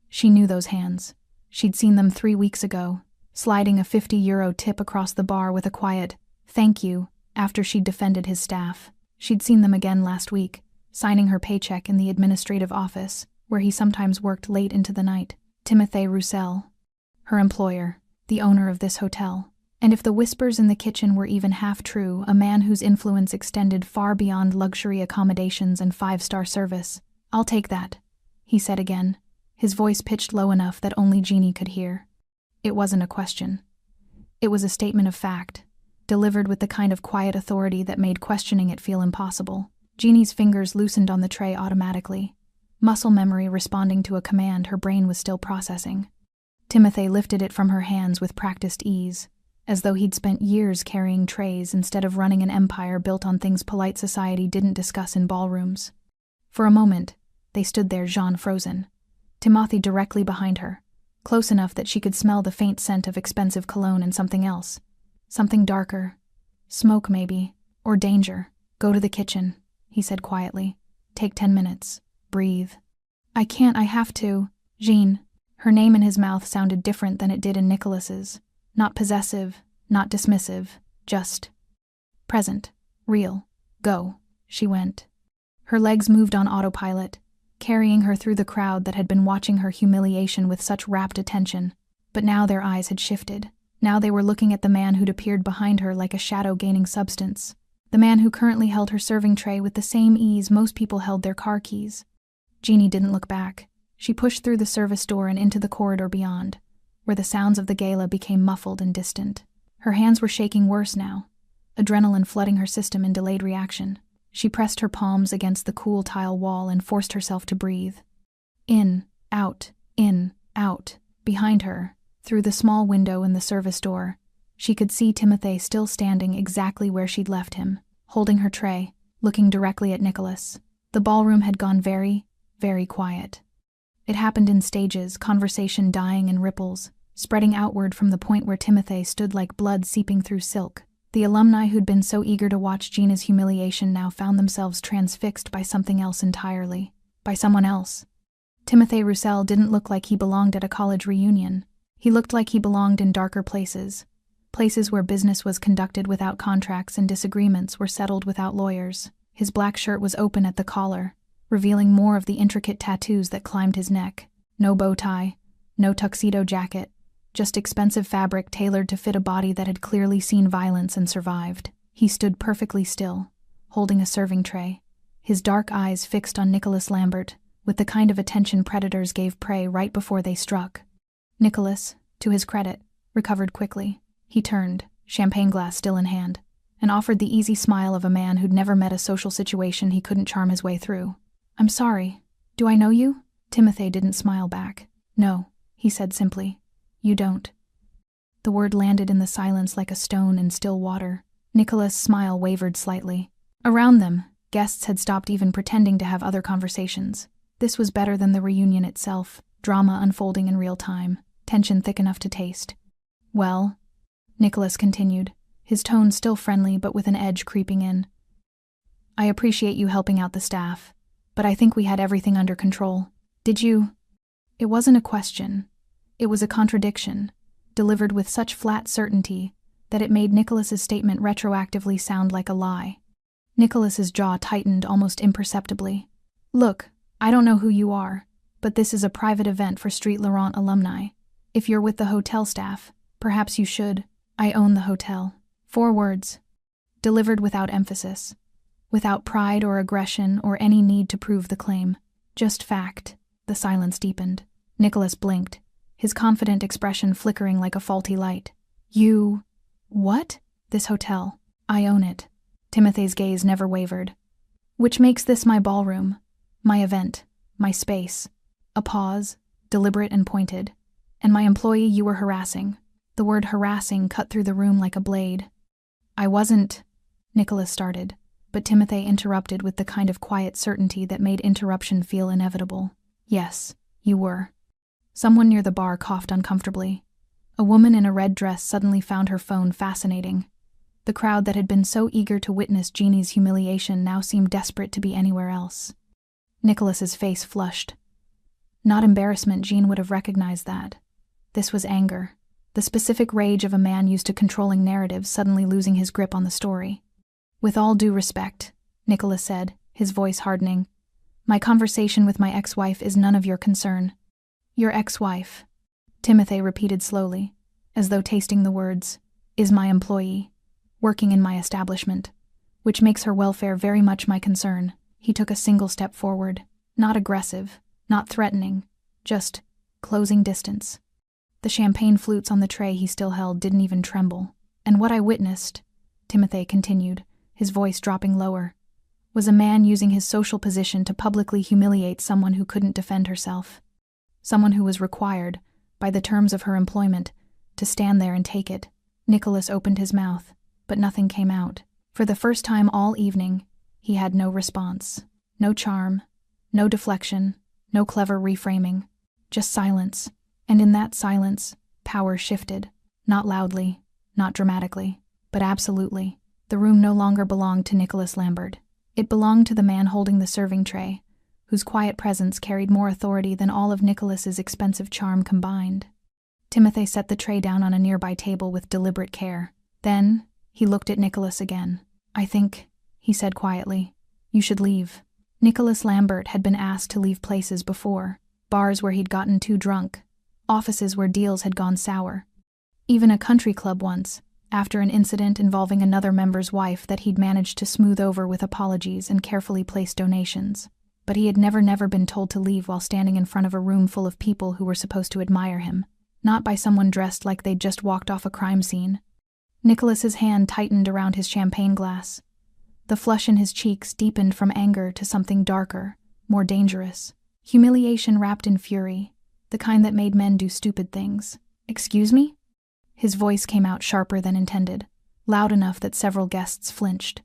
She knew those hands. She'd seen them 3 weeks ago, sliding a €50 tip across the bar with a quiet, "Thank you," after she'd defended his staff. She'd seen them again last week, signing her paycheck in the administrative office, where he sometimes worked late into the night. Timothy Roussel, her employer, the owner of this hotel. And if the whispers in the kitchen were even half true, a man whose influence extended far beyond luxury accommodations and 5-star service. "I'll take that," he said again, his voice pitched low enough that only Jeannie could hear. It wasn't a question. It was a statement of fact, delivered with the kind of quiet authority that made questioning it feel impossible. Jeannie's fingers loosened on the tray automatically, muscle memory responding to a command her brain was still processing. Timothy lifted it from her hands with practiced ease, as though he'd spent years carrying trays instead of running an empire built on things polite society didn't discuss in ballrooms. For a moment, they stood there, Jean frozen, Timothy directly behind her, close enough that she could smell the faint scent of expensive cologne and something else. Something darker. Smoke, maybe. Or danger. "Go to the kitchen," he said quietly. "Take 10 minutes. Breathe." "I can't, I have to." Jean. Her name in his mouth sounded different than it did in Nicholas's. Not possessive, not dismissive, just present, real. "Go." She went. Her legs moved on autopilot, carrying her through the crowd that had been watching her humiliation with such rapt attention. But now their eyes had shifted. Now they were looking at the man who'd appeared behind her like a shadow gaining substance. The man who currently held her serving tray with the same ease most people held their car keys. Jeannie didn't look back. She pushed through the service door and into the corridor beyond, where the sounds of the gala became muffled and distant. Her hands were shaking worse now, adrenaline flooding her system in delayed reaction. She pressed her palms against the cool tile wall and forced herself to breathe. In, out, in, out. Behind her, through the small window in the service door, she could see Timothy still standing exactly where she'd left him, holding her tray, looking directly at Nicholas. The ballroom had gone very, very quiet. It happened in stages, conversation dying in ripples, spreading outward from the point where Timothy stood like blood seeping through silk. The alumni who'd been so eager to watch Gina's humiliation now found themselves transfixed by something else entirely. By someone else. Timothy Roussel didn't look like he belonged at a college reunion. He looked like he belonged in darker places. Places where business was conducted without contracts and disagreements were settled without lawyers. His black shirt was open at the collar, revealing more of the intricate tattoos that climbed his neck. No bow tie, no tuxedo jacket, just expensive fabric tailored to fit a body that had clearly seen violence and survived. He stood perfectly still, holding a serving tray, his dark eyes fixed on Nicholas Lambert, with the kind of attention predators gave prey right before they struck. Nicholas, to his credit, recovered quickly. He turned, champagne glass still in hand, and offered the easy smile of a man who'd never met a social situation he couldn't charm his way through. "I'm sorry. Do I know you?" Timothy didn't smile back. "No," he said simply. "You don't." The word landed in the silence like a stone in still water. Nicholas' smile wavered slightly. Around them, guests had stopped even pretending to have other conversations. This was better than the reunion itself, drama unfolding in real time, tension thick enough to taste. "Well," Nicholas continued, his tone still friendly but with an edge creeping in. "I appreciate you helping out the staff, but I think we had everything under control. Did you?" It wasn't a question. It was a contradiction, delivered with such flat certainty that it made Nicholas's statement retroactively sound like a lie. Nicholas's jaw tightened almost imperceptibly. "Look, I don't know who you are, but this is a private event for Street Laurent alumni. If you're with the hotel staff, perhaps you should. I own the hotel." 4 words, delivered without emphasis, without pride or aggression or any need to prove the claim. Just fact. The silence deepened. Nicholas blinked, his confident expression flickering like a faulty light. "You... what?" "This hotel. I own it." Timothy's gaze never wavered. "Which makes this my ballroom, my event, my space." A pause, deliberate and pointed. "And my employee you were harassing." The word harassing cut through the room like a blade. "I wasn't," Nicholas started, but Timothy interrupted with the kind of quiet certainty that made interruption feel inevitable. "Yes, you were." Someone near the bar coughed uncomfortably. A woman in a red dress suddenly found her phone fascinating. The crowd that had been so eager to witness Jeannie's humiliation now seemed desperate to be anywhere else. Nicholas's face flushed. Not embarrassment, Jean would have recognized that. This was anger, the specific rage of a man used to controlling narratives suddenly losing his grip on the story. "With all due respect," Nicholas said, his voice hardening, "my conversation with my ex-wife is none of your concern." "Your ex-wife," Timothy repeated slowly, as though tasting the words, "is my employee, working in my establishment, which makes her welfare very much my concern." He took a single step forward, not aggressive, not threatening, just closing distance. The champagne flutes on the tray he still held didn't even tremble. "And what I witnessed," Timothy continued, his voice dropping lower, "was a man using his social position to publicly humiliate someone who couldn't defend herself. Someone who was required, by the terms of her employment, to stand there and take it." Nicholas opened his mouth, but nothing came out. For the first time all evening, he had no response. No charm, no deflection, no clever reframing. Just silence. And in that silence, power shifted. Not loudly, not dramatically, but absolutely. The room no longer belonged to Nicholas Lambert. It belonged to the man holding the serving tray, whose quiet presence carried more authority than all of Nicholas's expensive charm combined. Timothy set the tray down on a nearby table with deliberate care. Then, he looked at Nicholas again. "I think," he said quietly, "you should leave." Nicholas Lambert had been asked to leave places before, bars where he'd gotten too drunk, offices where deals had gone sour. Even a country club once, after an incident involving another member's wife that he'd managed to smooth over with apologies and carefully placed donations. But he had never been told to leave while standing in front of a room full of people who were supposed to admire him, not by someone dressed like they'd just walked off a crime scene. Nicholas's hand tightened around his champagne glass. The flush in his cheeks deepened from anger to something darker, more dangerous. Humiliation wrapped in fury, the kind that made men do stupid things. "Excuse me?" His voice came out sharper than intended, loud enough that several guests flinched.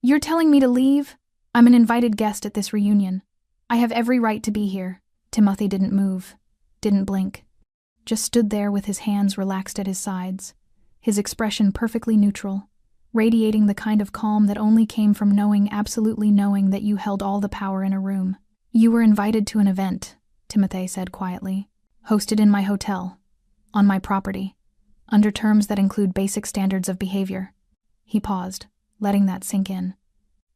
"You're telling me to leave? I'm an invited guest at this reunion. I have every right to be here." Timothy didn't move, didn't blink. Just stood there with his hands relaxed at his sides, his expression perfectly neutral, radiating the kind of calm that only came from absolutely knowing that you held all the power in a room. "You were invited to an event," Timothy said quietly, "hosted in my hotel, on my property, under terms that include basic standards of behavior." He paused, letting that sink in.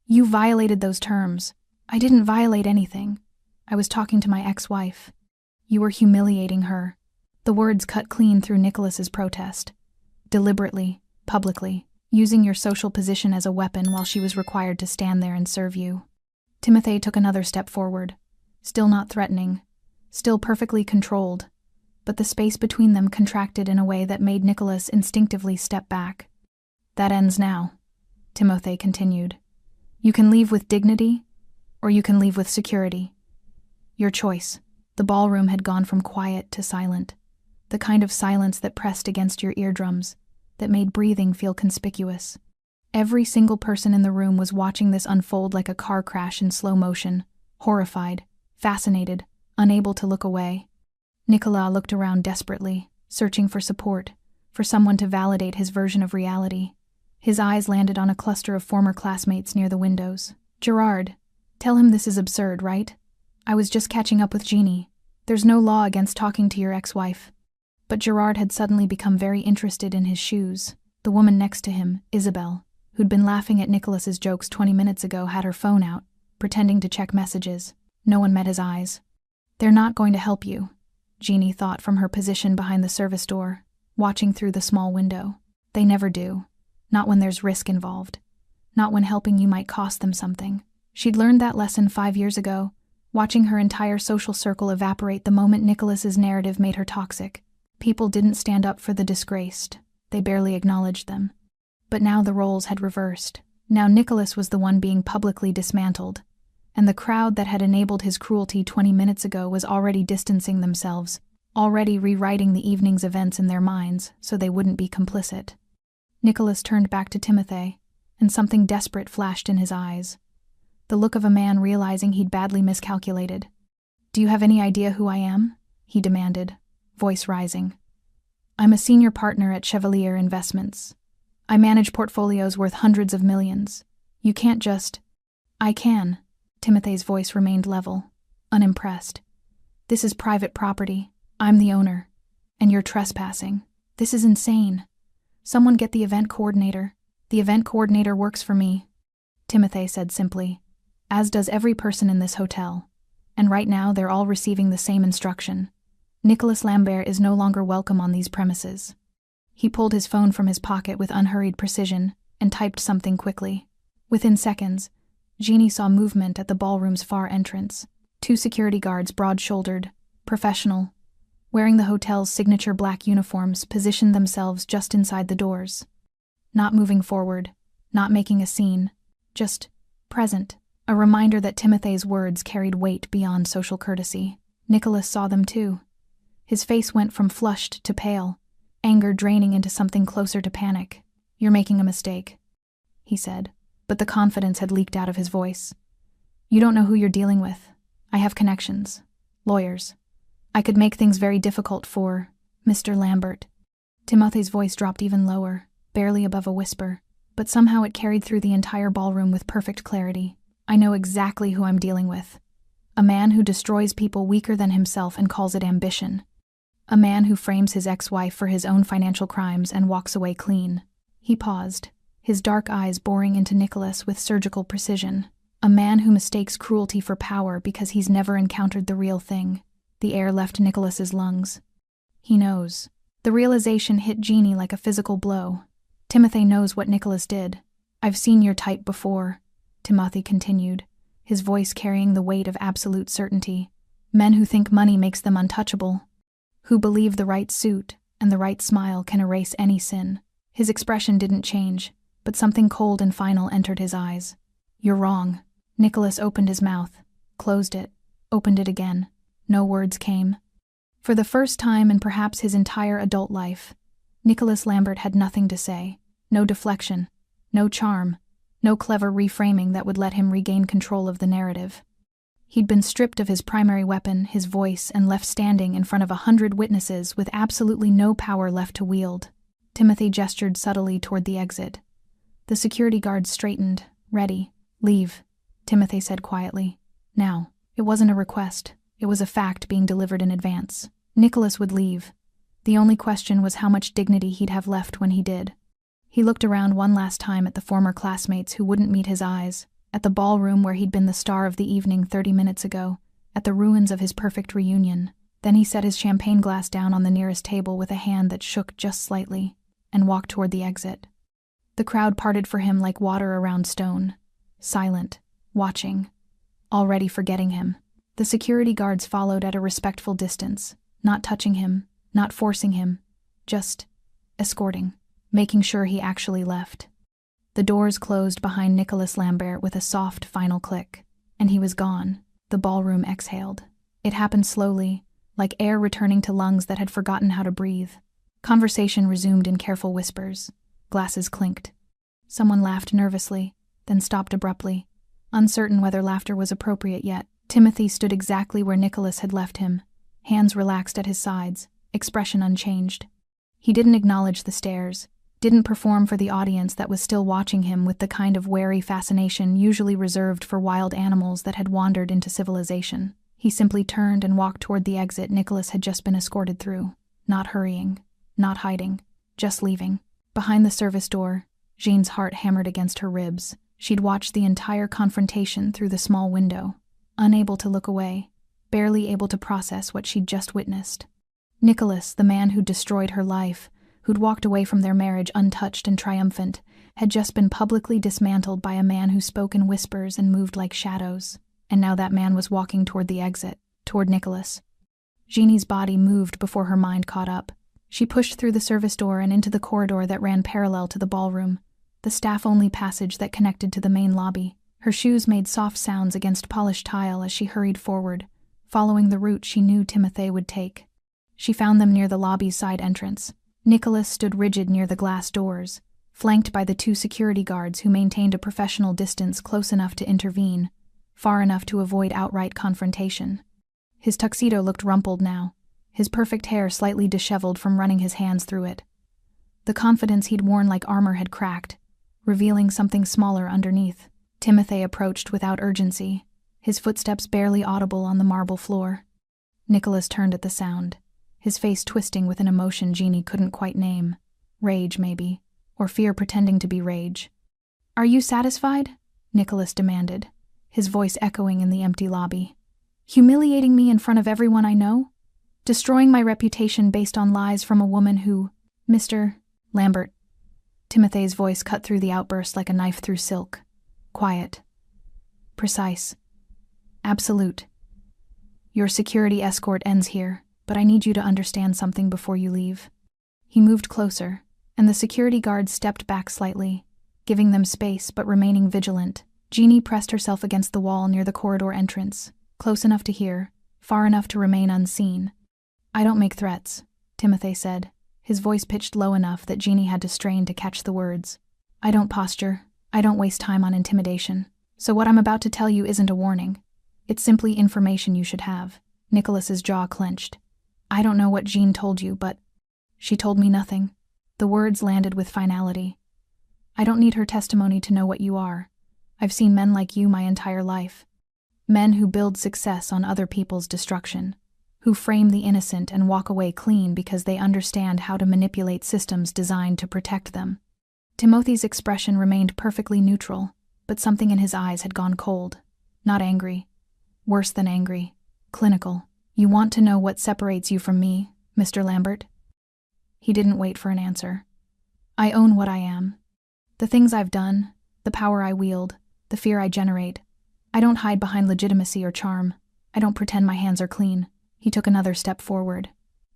"You violated those terms." "I didn't violate anything. I was talking to my ex-wife." "You were humiliating her." The words cut clean through Nicholas's protest. "Deliberately, publicly, using your social position as a weapon while she was required to stand there and serve you." Timothy took another step forward, still not threatening, still perfectly controlled, but the space between them contracted in a way that made Nicholas instinctively step back. "That ends now," Timothy continued. "You can leave with dignity, or you can leave with security. Your choice." The ballroom had gone from quiet to silent, the kind of silence that pressed against your eardrums, that made breathing feel conspicuous. Every single person in the room was watching this unfold like a car crash in slow motion, horrified, fascinated, unable to look away. Nicolas looked around desperately, searching for support, for someone to validate his version of reality. His eyes landed on a cluster of former classmates near the windows. "Gerard, tell him this is absurd, right? I was just catching up with Jeannie. There's no law against talking to your ex-wife." But Gerard had suddenly become very interested in his shoes. The woman next to him, Isabel, who'd been laughing at Nicholas's jokes 20 minutes ago, had her phone out, pretending to check messages. No one met his eyes. "They're not going to help you," Jeannie thought from her position behind the service door, watching through the small window. "They never do. Not when there's risk involved. Not when helping you might cost them something." She'd learned that lesson 5 years ago, watching her entire social circle evaporate the moment Nicholas's narrative made her toxic. People didn't stand up for the disgraced. They barely acknowledged them. But now the roles had reversed. Now Nicholas was the one being publicly dismantled, and the crowd that had enabled his cruelty 20 minutes ago was already distancing themselves, already rewriting the evening's events in their minds so they wouldn't be complicit. Nicholas turned back to Timothy, and something desperate flashed in his eyes. The look of a man realizing he'd badly miscalculated. "Do you have any idea who I am?" he demanded, voice rising. "I'm a senior partner at Chevalier Investments. I manage portfolios worth hundreds of millions. You can't just—" "I can." Timothy's voice remained level, unimpressed. "This is private property. I'm the owner. And you're trespassing. This is insane. Someone get the event coordinator. The event coordinator works for me," Timothy said simply, "as does every person in this hotel. And right now they're all receiving the same instruction. Nicolas Lambert is no longer welcome on these premises." He pulled his phone from his pocket with unhurried precision and typed something quickly. Within seconds, Jeannie saw movement at the ballroom's far entrance. 2 security guards, broad-shouldered, professional, wearing the hotel's signature black uniforms, positioned themselves just inside the doors. Not moving forward, not making a scene, just present, a reminder that Timothy's words carried weight beyond social courtesy. Nicholas saw them too. His face went from flushed to pale, anger draining into something closer to panic. "You're making a mistake," he said, but the confidence had leaked out of his voice. "You don't know who you're dealing with. I have connections. Lawyers. I could make things very difficult for Mr. Lambert." Timothy's voice dropped even lower, barely above a whisper, but somehow it carried through the entire ballroom with perfect clarity. "I know exactly who I'm dealing with. A man who destroys people weaker than himself and calls it ambition. A man who frames his ex-wife for his own financial crimes and walks away clean." He paused, his dark eyes boring into Nicholas with surgical precision. "A man who mistakes cruelty for power because he's never encountered the real thing." The air left Nicholas's lungs. "He knows. The realization hit Jeannie like a physical blow. Timothy knows what Nicholas did. I've seen your type before, Timothy continued, his voice carrying the weight of absolute certainty. Men who think money makes them untouchable, who believe the right suit and the right smile can erase any sin. His expression didn't change, but something cold and final entered his eyes. You're wrong. Nicholas opened his mouth, closed it, opened it again. No words came. For the first time in perhaps his entire adult life, Nicholas Lambert had nothing to say. No deflection, no charm, no clever reframing that would let him regain control of the narrative. He'd been stripped of his primary weapon, his voice, and left standing in front of 100 witnesses with absolutely no power left to wield. Timothy gestured subtly toward the exit. The security guards straightened. Ready. Leave, Timothy said quietly. Now. It wasn't a request. It was a fact being delivered in advance. Nicholas would leave. The only question was how much dignity he'd have left when he did. He looked around one last time at the former classmates who wouldn't meet his eyes, at the ballroom where he'd been the star of the evening 30 minutes ago, at the ruins of his perfect reunion. Then he set his champagne glass down on the nearest table with a hand that shook just slightly, and walked toward the exit. The crowd parted for him like water around stone, silent, watching, already forgetting him. The security guards followed at a respectful distance, not touching him, not forcing him, just escorting, making sure he actually left. The doors closed behind Nicholas Lambert with a soft final click, and he was gone. The ballroom exhaled. It happened slowly, like air returning to lungs that had forgotten how to breathe. Conversation resumed in careful whispers. Glasses clinked. Someone laughed nervously, then stopped abruptly. Uncertain whether laughter was appropriate yet, Timothy stood exactly where Nicholas had left him, hands relaxed at his sides, expression unchanged. He didn't acknowledge the stares, didn't perform for the audience that was still watching him with the kind of wary fascination usually reserved for wild animals that had wandered into civilization. He simply turned and walked toward the exit Nicholas had just been escorted through, not hurrying, not hiding, just leaving. Behind the service door, Jean's heart hammered against her ribs. She'd watched the entire confrontation through the small window, unable to look away, barely able to process what she'd just witnessed. Nicholas, the man who'd destroyed her life, who'd walked away from their marriage untouched and triumphant, had just been publicly dismantled by a man who spoke in whispers and moved like shadows. And now that man was walking toward the exit, toward Nicholas. Jeannie's body moved before her mind caught up. She pushed through the service door and into the corridor that ran parallel to the ballroom, the staff-only passage that connected to the main lobby. Her shoes made soft sounds against polished tile as she hurried forward, following the route she knew Timothy would take. She found them near the lobby's side entrance. Nicholas stood rigid near the glass doors, flanked by the two security guards who maintained a professional distance close enough to intervene, far enough to avoid outright confrontation. His tuxedo looked rumpled now, his perfect hair slightly disheveled from running his hands through it. The confidence he'd worn like armor had cracked, revealing something smaller underneath. Timothy approached without urgency, his footsteps barely audible on the marble floor. Nicholas turned at the sound, his face twisting with an emotion Jeannie couldn't quite name. Rage, maybe, or fear pretending to be rage. "Are you satisfied?" Nicholas demanded, his voice echoing in the empty lobby. "Humiliating me in front of everyone I know? Destroying my reputation based on lies from a woman who, Mr. Lambert." Timothy's voice cut through the outburst like a knife through silk. Quiet. Precise. Absolute. "Your security escort ends here, but I need you to understand something before you leave." He moved closer, and the security guards stepped back slightly, giving them space but remaining vigilant. Jeannie pressed herself against the wall near the corridor entrance, close enough to hear, far enough to remain unseen. "I don't make threats," Timothy said, his voice pitched low enough that Jeannie had to strain to catch the words. "I don't posture. I don't waste time on intimidation. So what I'm about to tell you isn't a warning. It's simply information you should have." Nicholas's jaw clenched. "I don't know what Jean told you, but..." "She told me nothing." The words landed with finality. "I don't need her testimony to know what you are. I've seen men like you my entire life. Men who build success on other people's destruction, who frame the innocent and walk away clean because they understand how to manipulate systems designed to protect them." Timothy's expression remained perfectly neutral, but something in his eyes had gone cold. Not angry. Worse than angry. Clinical. "You want to know what separates you from me, Mr. Lambert?" He didn't wait for an answer. I own what I am. The things I've done, the power I wield, the fear I generate. I don't hide behind legitimacy or charm. I don't pretend my hands are clean. He took another step forward.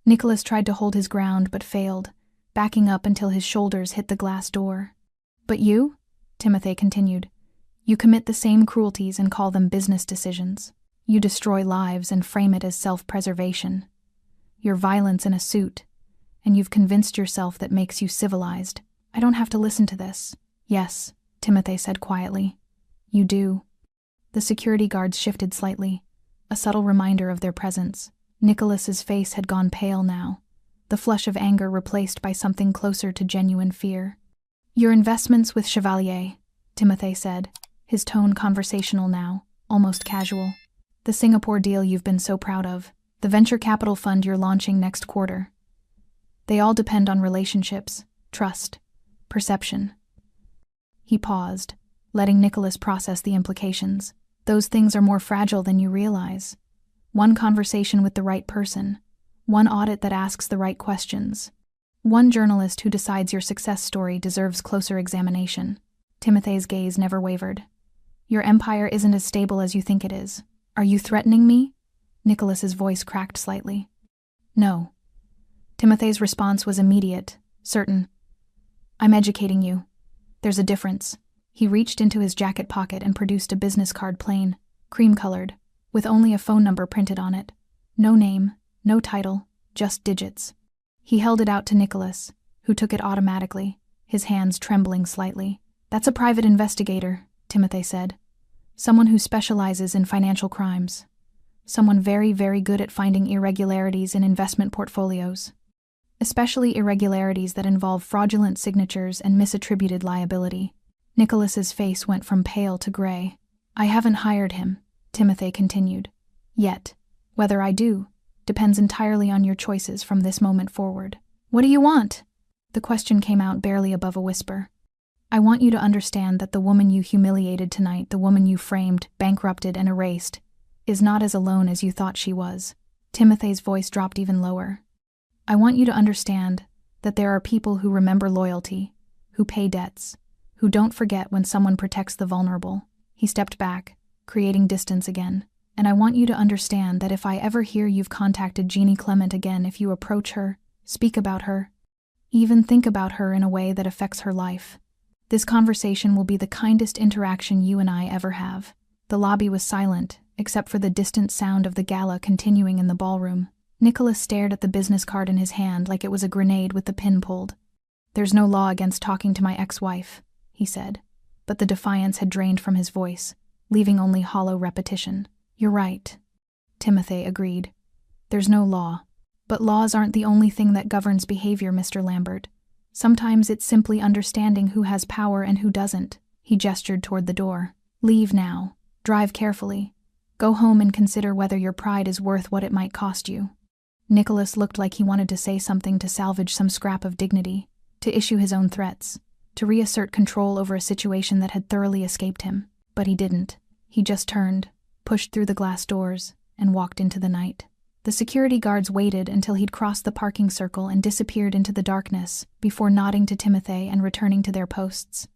Nicholas tried to hold his ground but failed, backing up until his shoulders hit the glass door. But you, Timothy continued, you commit the same cruelties and call them business decisions. You destroy lives and frame it as self-preservation. Your violence in a suit, and you've convinced yourself that makes you civilized. I don't have to listen to this. Yes, Timothy said quietly. You do. The security guards shifted slightly, a subtle reminder of their presence. Nicholas's face had gone pale now, the flush of anger replaced by something closer to genuine fear. Your investments with Chevalier, Timothy said, his tone conversational now, almost casual. The Singapore deal you've been so proud of, the venture capital fund you're launching next quarter. They all depend on relationships, trust, perception. He paused, letting Nicholas process the implications. Those things are more fragile than you realize. One conversation with the right person, one audit that asks the right questions, one journalist who decides your success story deserves closer examination. Timothy's gaze never wavered. Your empire isn't as stable as you think it is. Are you threatening me? Nicholas's voice cracked slightly. No. Timothy's response was immediate, certain. I'm educating you. There's a difference. He reached into his jacket pocket and produced a business card, plain, cream-colored, with only a phone number printed on it. No name, no title, just digits. He held it out to Nicholas, who took it automatically, his hands trembling slightly. That's a private investigator, Timothy said. Someone who specializes in financial crimes. Someone very, very good at finding irregularities in investment portfolios. Especially irregularities that involve fraudulent signatures and misattributed liability. Nicholas's face went from pale to gray. I haven't hired him, Timothy continued. Yet. Whether I do, depends entirely on your choices from this moment forward. What do you want? The question came out barely above a whisper. I want you to understand that the woman you humiliated tonight, the woman you framed, bankrupted, and erased, is not as alone as you thought she was. Timothy's voice dropped even lower. I want you to understand that there are people who remember loyalty, who pay debts, who don't forget when someone protects the vulnerable. He stepped back, creating distance again. And I want you to understand that if I ever hear you've contacted Jeannie Clement again, if you approach her, speak about her, even think about her in a way that affects her life, this conversation will be the kindest interaction you and I ever have. The lobby was silent, except for the distant sound of the gala continuing in the ballroom. Nicholas stared at the business card in his hand like it was a grenade with the pin pulled. There's no law against talking to my ex-wife, he said, but the defiance had drained from his voice, leaving only hollow repetition. You're right, Timothy agreed. There's no law. But laws aren't the only thing that governs behavior, Mr. Lambert. Sometimes it's simply understanding who has power and who doesn't. He gestured toward the door. Leave now. Drive carefully. Go home and consider whether your pride is worth what it might cost you. Nicholas looked like he wanted to say something to salvage some scrap of dignity, to issue his own threats, to reassert control over a situation that had thoroughly escaped him. But he didn't. He just turned, pushed through the glass doors, and walked into the night. The security guards waited until he'd crossed the parking circle and disappeared into the darkness before nodding to Timothy and returning to their posts.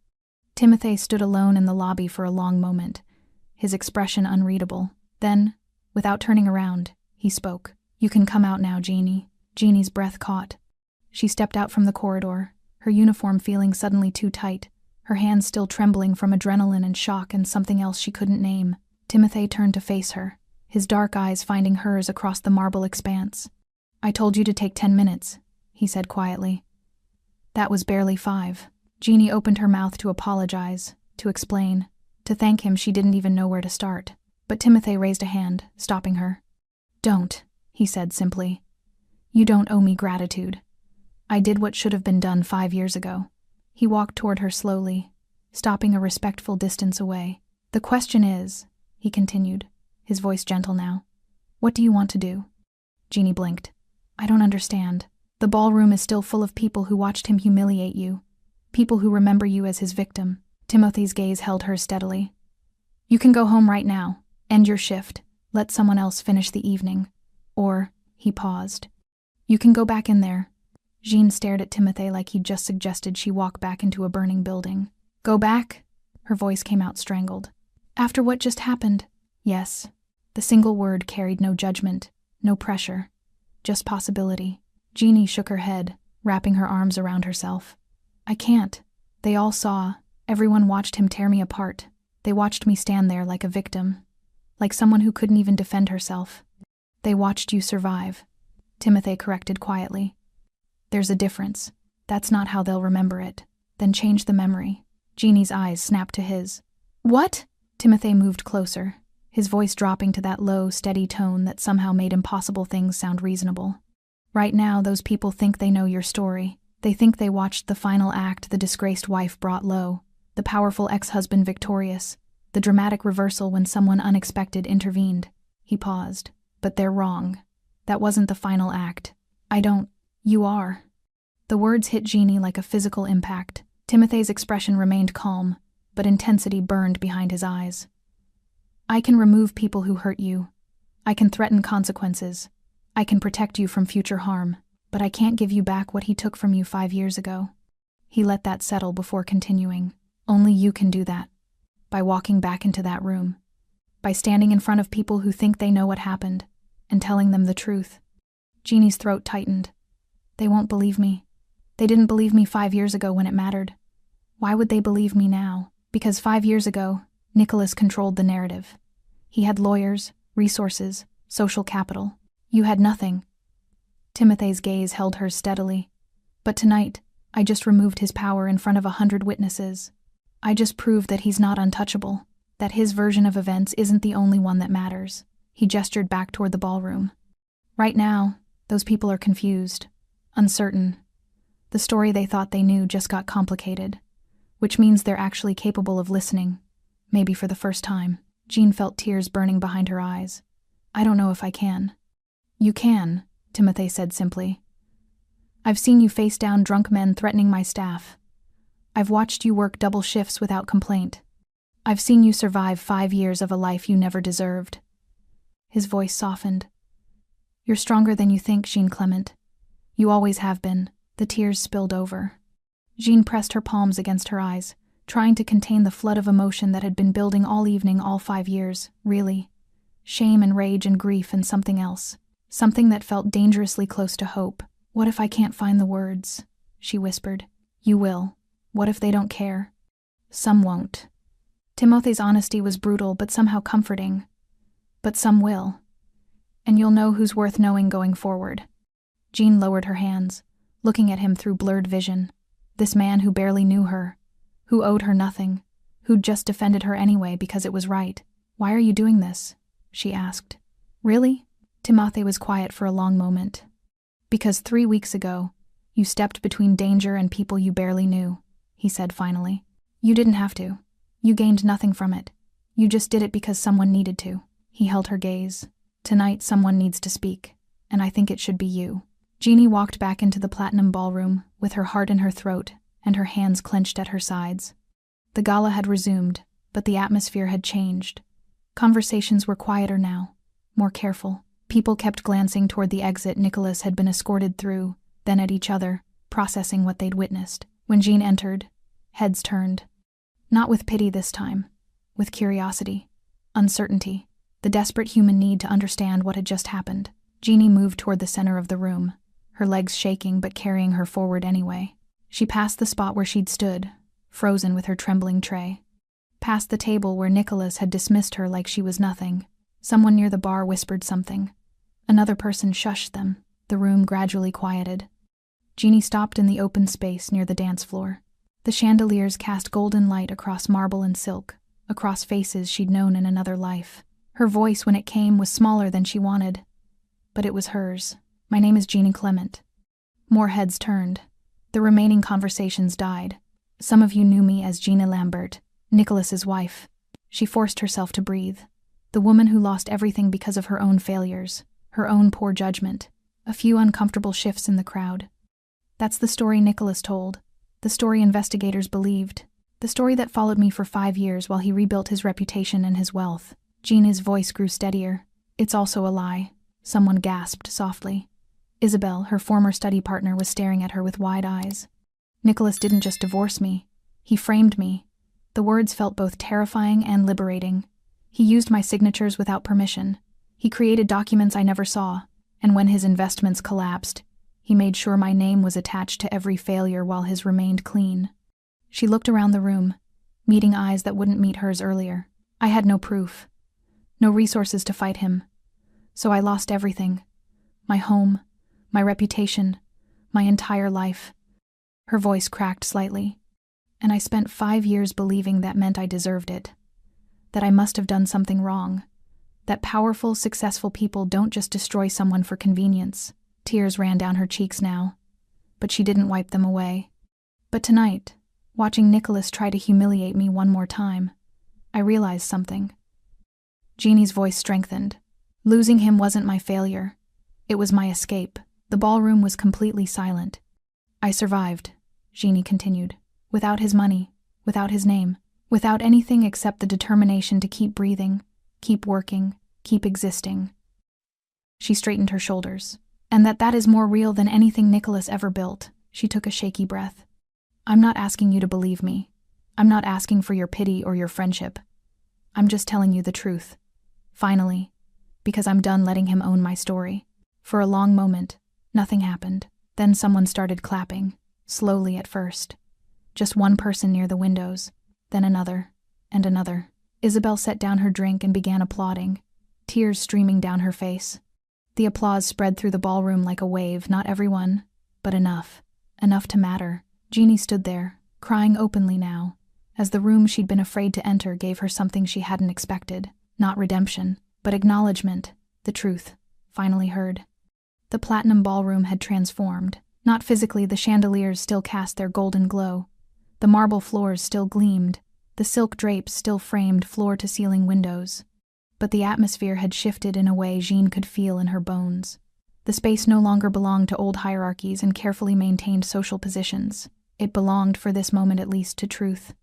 Timothy stood alone in the lobby for a long moment, his expression unreadable. Then, without turning around, he spoke. You can come out now, Jeannie. Jeannie's breath caught. She stepped out from the corridor, her uniform feeling suddenly too tight, her hands still trembling from adrenaline and shock and something else she couldn't name. Timothy turned to face her, his dark eyes finding hers across the marble expanse. I told you to take 10 minutes, he said quietly. That was barely 5. Jeannie opened her mouth to apologize, to explain, to thank him. She didn't even know where to start. But Timothy raised a hand, stopping her. Don't, he said simply. You don't owe me gratitude. I did what should have been done 5 years ago. He walked toward her slowly, stopping a respectful distance away. The question is, he continued, his voice gentle now, what do you want to do? Jeannie blinked. I don't understand. The ballroom is still full of people who watched him humiliate you, people who remember you as his victim. Timothy's gaze held hers steadily. You can go home right now, end your shift, let someone else finish the evening. Or, he paused. You can go back in there. Jean stared at Timothy like he'd just suggested she walk back into a burning building. Go back? Her voice came out strangled. After what just happened? Yes. The single word carried no judgment, no pressure, just possibility. Jeannie shook her head, wrapping her arms around herself. I can't. They all saw. Everyone watched him tear me apart. They watched me stand there like a victim, like someone who couldn't even defend herself. They watched you survive, Timothy corrected quietly. There's a difference. That's not how they'll remember it. Then change the memory. Jeannie's eyes snapped to his. What? Timothy moved closer, his voice dropping to that low, steady tone that somehow made impossible things sound reasonable. Right now, those people think they know your story. They think they watched the final act the disgraced wife brought low, the powerful ex-husband victorious, the dramatic reversal when someone unexpected intervened. He paused. But they're wrong. That wasn't the final act. You are. The words hit Jeannie like a physical impact. Timothy's expression remained calm, but intensity burned behind his eyes. I can remove people who hurt you. I can threaten consequences. I can protect you from future harm, but I can't give you back what he took from you 5 years ago. He let that settle before continuing. Only you can do that. By walking back into that room. By standing in front of people who think they know what happened, and telling them the truth. Jeannie's throat tightened. They won't believe me. They didn't believe me 5 years ago when it mattered. Why would they believe me now? Because 5 years ago, Nicholas controlled the narrative. He had lawyers, resources, social capital. You had nothing. Timothy's gaze held hers steadily. But tonight, I just removed his power in front of 100 witnesses. I just proved that he's not untouchable, that his version of events isn't the only one that matters. He gestured back toward the ballroom. Right now, those people are confused, uncertain. The story they thought they knew just got complicated, which means they're actually capable of listening, maybe for the first time. Jean felt tears burning behind her eyes. I don't know if I can. You can, Timothy said simply. I've seen you face down drunk men threatening my staff. I've watched you work double shifts without complaint. I've seen you survive 5 years of a life you never deserved. His voice softened. You're stronger than you think, Jean Clement. You always have been. The tears spilled over. Jean pressed her palms against her eyes, trying to contain the flood of emotion that had been building all evening, all 5 years, really. Shame and rage and grief and something else. Something that felt dangerously close to hope. What if I can't find the words? She whispered. You will. What if they don't care? Some won't. Timothy's honesty was brutal but somehow comforting. But some will. And you'll know who's worth knowing going forward. Jean lowered her hands, looking at him through blurred vision. This man who barely knew her, who owed her nothing, who'd just defended her anyway because it was right. Why are you doing this? She asked. Really? Timothy was quiet for a long moment. Because 3 weeks ago, you stepped between danger and people you barely knew, he said finally. You didn't have to. You gained nothing from it. You just did it because someone needed to. He held her gaze. Tonight someone needs to speak, and I think it should be you. Jeannie walked back into the platinum ballroom, with her heart in her throat and her hands clenched at her sides. The gala had resumed, but the atmosphere had changed. Conversations were quieter now, more careful. People kept glancing toward the exit Nicholas had been escorted through, then at each other, processing what they'd witnessed. When Jean entered, heads turned. Not with pity this time, with curiosity, uncertainty, the desperate human need to understand what had just happened. Jeannie moved toward the center of the room, her legs shaking but carrying her forward anyway. She passed the spot where she'd stood, frozen with her trembling tray. Past the table where Nicholas had dismissed her like she was nothing. Someone near the bar whispered something. Another person shushed them. The room gradually quieted. Jeannie stopped in the open space near the dance floor. The chandeliers cast golden light across marble and silk, across faces she'd known in another life. Her voice, when it came, was smaller than she wanted. But it was hers. My name is Jeannie Clement. More heads turned. The remaining conversations died. Some of you knew me as Gina Lambert, Nicholas's wife. She forced herself to breathe. The woman who lost everything because of her own failures, her own poor judgment. A few uncomfortable shifts in the crowd. That's the story Nicholas told. The story investigators believed. The story that followed me for 5 years while he rebuilt his reputation and his wealth. Gina's voice grew steadier. It's also a lie. Someone gasped softly. Isabel, her former study partner, was staring at her with wide eyes. Nicholas didn't just divorce me. He framed me. The words felt both terrifying and liberating. He used my signatures without permission. He created documents I never saw, and when his investments collapsed, he made sure my name was attached to every failure while his remained clean. She looked around the room, meeting eyes that wouldn't meet hers earlier. I had no proof, no resources to fight him. So I lost everything. My home, my reputation, my entire life. Her voice cracked slightly. And I spent 5 years believing that meant I deserved it. That I must have done something wrong. That powerful, successful people don't just destroy someone for convenience. Tears ran down her cheeks now, but she didn't wipe them away. But tonight, watching Nicholas try to humiliate me one more time, I realized something. Jeannie's voice strengthened. Losing him wasn't my failure. It was my escape. The ballroom was completely silent. I survived, Jeannie continued. Without his money, without his name, without anything except the determination to keep breathing, keep working, keep existing. She straightened her shoulders. And that is more real than anything Nicholas ever built. She took a shaky breath. I'm not asking you to believe me. I'm not asking for your pity or your friendship. I'm just telling you the truth. Finally, because I'm done letting him own my story. For a long moment, nothing happened. Then someone started clapping, slowly at first. Just one person near the windows, then another, and another. Isabel set down her drink and began applauding, tears streaming down her face. The applause spread through the ballroom like a wave, not everyone, but enough to matter. Jeannie stood there, crying openly now, as the room she'd been afraid to enter gave her something she hadn't expected. Not redemption, but acknowledgement, the truth, finally heard. The platinum ballroom had transformed. Not physically, the chandeliers still cast their golden glow. The marble floors still gleamed, the silk drapes still framed floor-to-ceiling windows. But the atmosphere had shifted in a way Jeanne could feel in her bones. The space no longer belonged to old hierarchies and carefully maintained social positions. It belonged, for this moment at least, to truth.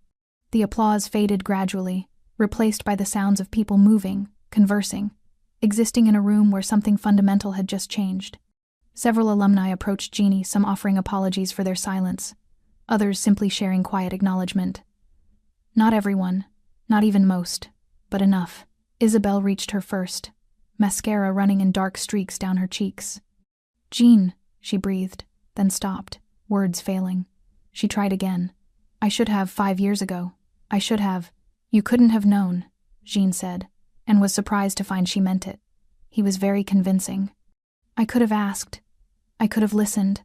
The applause faded gradually, replaced by the sounds of people moving, conversing, existing in a room where something fundamental had just changed. Several alumni approached Jeannie, some offering apologies for their silence, others simply sharing quiet acknowledgement. Not everyone, not even most, but enough. Isabel reached her first, mascara running in dark streaks down her cheeks. "Jeanne," she breathed, then stopped, words failing. She tried again. "I should have 5 years ago. I should have." "You couldn't have known," Jeanne said, and was surprised to find she meant it. He was very convincing. "I could have asked. I could have listened."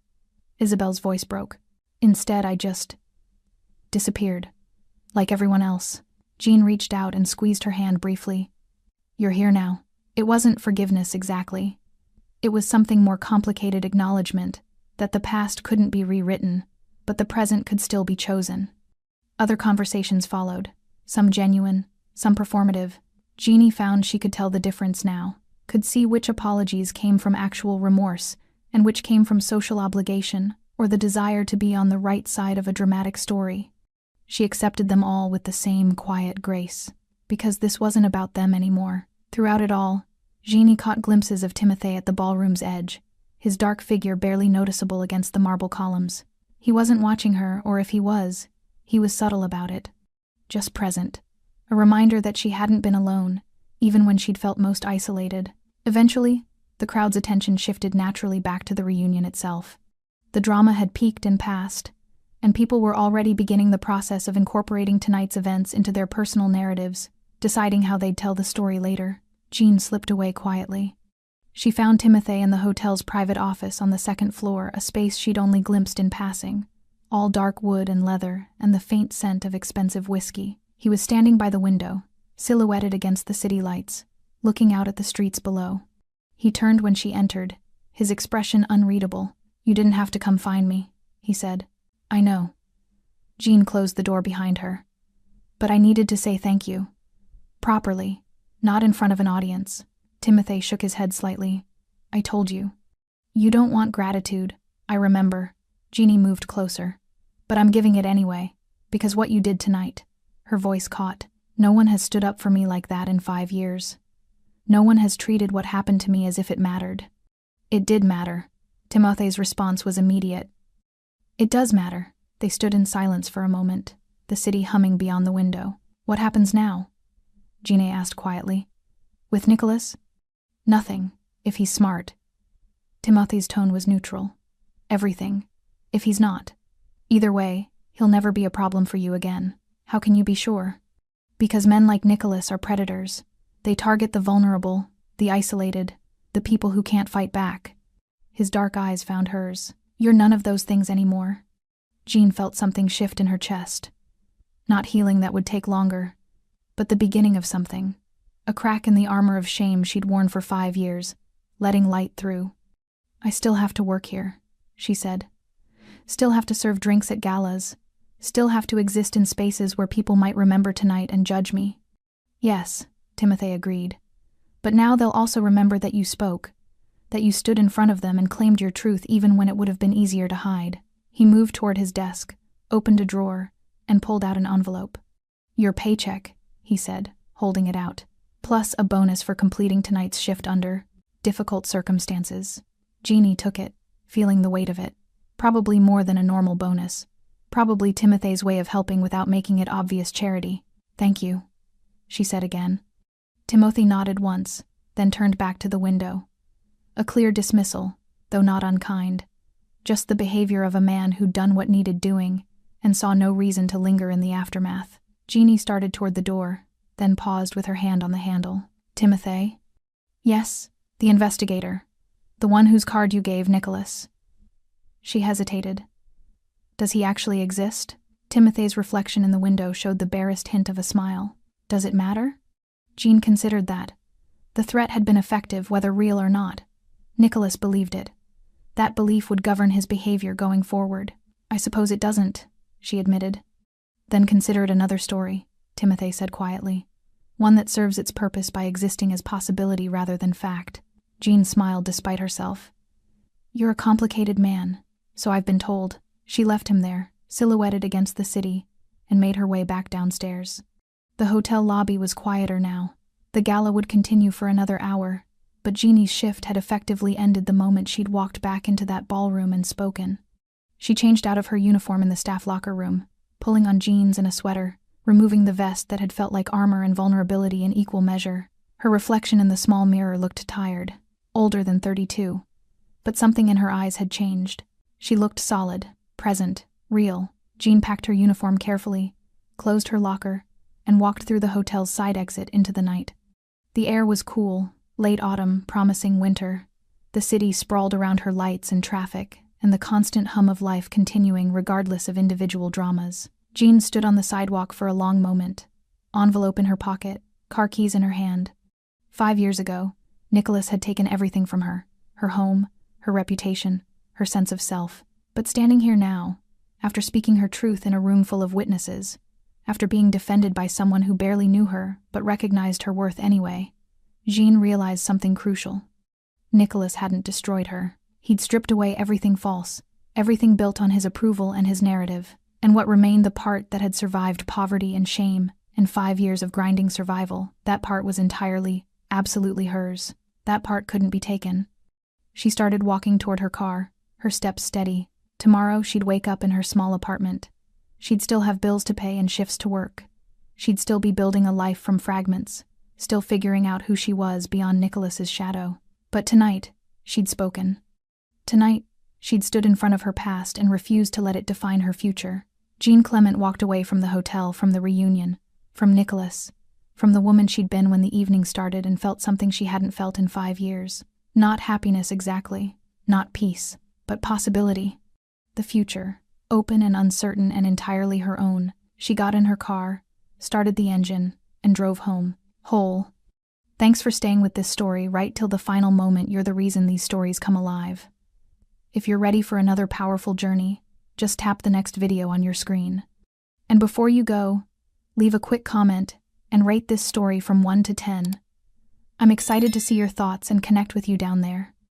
Isabel's voice broke. "Instead, I just disappeared. Like everyone else." Jeanne reached out and squeezed her hand briefly. "You're here now." It wasn't forgiveness exactly. It was something more complicated: acknowledgement that the past couldn't be rewritten, but the present could still be chosen. Other conversations followed, some genuine, some performative. Jeannie found she could tell the difference now, could see which apologies came from actual remorse and which came from social obligation or the desire to be on the right side of a dramatic story. She accepted them all with the same quiet grace, because this wasn't about them anymore. Throughout it all, Jeannie caught glimpses of Timothy at the ballroom's edge, his dark figure barely noticeable against the marble columns. He wasn't watching her, or if he was subtle about it. Just present. A reminder that she hadn't been alone, even when she'd felt most isolated. Eventually, the crowd's attention shifted naturally back to the reunion itself. The drama had peaked and passed, and people were already beginning the process of incorporating tonight's events into their personal narratives, deciding how they'd tell the story later. Jeanne slipped away quietly. She found Timothy in the hotel's private office on the second floor, a space she'd only glimpsed in passing, all dark wood and leather and the faint scent of expensive whiskey. He was standing by the window, silhouetted against the city lights, looking out at the streets below. He turned when she entered, his expression unreadable. "You didn't have to come find me," he said. "I know." Jeanne closed the door behind her. "But I needed to say thank you. Properly, not in front of an audience." Timothy shook his head slightly. "I told you. You don't want gratitude, I remember." Jeannie moved closer. "But I'm giving it anyway, because what you did tonight." Her voice caught. "No one has stood up for me like that in 5 years. No one has treated what happened to me as if it mattered." "It did matter," Timothy's response was immediate. It does matter. They stood in silence for a moment, the city humming beyond the window. What happens now? Gina asked quietly. With Nicholas? Nothing, if he's smart. Timothy's tone was neutral. Everything, if he's not. Either way, he'll never be a problem for you again. How can you be sure? Because men like Nicholas are predators. They target the vulnerable, the isolated, the people who can't fight back. His dark eyes found hers. You're none of those things anymore. Jean felt something shift in her chest. Not healing that would take longer, but the beginning of something. A crack in the armor of shame she'd worn for 5 years, letting light through. I still have to work here, she said. Still have to serve drinks at galas. Still have to exist in spaces where people might remember tonight and judge me. Yes, Timothy agreed. But now they'll also remember that you spoke, that you stood in front of them and claimed your truth even when it would have been easier to hide. He moved toward his desk, opened a drawer, and pulled out an envelope. Your paycheck, he said, holding it out, plus a bonus for completing tonight's shift under difficult circumstances. Jeannie took it, feeling the weight of it. Probably more than a normal bonus. Probably Timothy's way of helping without making it obvious charity. Thank you, she said again. Timothy nodded once, then turned back to the window. A clear dismissal, though not unkind. Just the behavior of a man who'd done what needed doing, and saw no reason to linger in the aftermath. Jeannie started toward the door, then paused with her hand on the handle. Timothy? Yes, the investigator. The one whose card you gave Nicholas. She hesitated. Does he actually exist? Timothy's reflection in the window showed the barest hint of a smile. Does it matter? Jean considered that. The threat had been effective, whether real or not. Nicholas believed it. That belief would govern his behavior going forward. I suppose it doesn't, she admitted. Then consider it another story, Timothy said quietly. One that serves its purpose by existing as possibility rather than fact. Jean smiled despite herself. You're a complicated man, so I've been told. She left him there, silhouetted against the city, and made her way back downstairs. The hotel lobby was quieter now. The gala would continue for another hour, but Jeannie's shift had effectively ended the moment she'd walked back into that ballroom and spoken. She changed out of her uniform in the staff locker room, pulling on jeans and a sweater, removing the vest that had felt like armor and vulnerability in equal measure. Her reflection in the small mirror looked tired, older than 32. But something in her eyes had changed. She looked solid, present, real. Jean packed her uniform carefully, closed her locker, and walked through the hotel's side exit into the night. The air was cool, late autumn, promising winter. The city sprawled around her, lights and traffic, and the constant hum of life continuing regardless of individual dramas. Jean stood on the sidewalk for a long moment, envelope in her pocket, car keys in her hand. 5 years ago, Nicholas had taken everything from her home, her reputation, her sense of self. But standing here now, after speaking her truth in a room full of witnesses, after being defended by someone who barely knew her but recognized her worth anyway, Jean realized something crucial. Nicholas hadn't destroyed her. He'd stripped away everything false, everything built on his approval and his narrative, and what remained, the part that had survived poverty and shame and 5 years of grinding survival, that part was entirely, absolutely hers. That part couldn't be taken. She started walking toward her car, her steps steady. Tomorrow she'd wake up in her small apartment. She'd still have bills to pay and shifts to work. She'd still be building a life from fragments, still figuring out who she was beyond Nicholas's shadow. But tonight, she'd spoken. Tonight, she'd stood in front of her past and refused to let it define her future. Jean Clement walked away from the hotel, from the reunion, from Nicholas, from the woman she'd been when the evening started, and felt something she hadn't felt in 5 years. Not happiness exactly, not peace, but possibility. The future, open and uncertain and entirely her own. She got in her car, started the engine, and drove home, whole. Thanks for staying with this story right till the final moment. You're the reason these stories come alive. If you're ready for another powerful journey, just tap the next video on your screen. And before you go, leave a quick comment and rate this story from 1 to 10. I'm excited to see your thoughts and connect with you down there.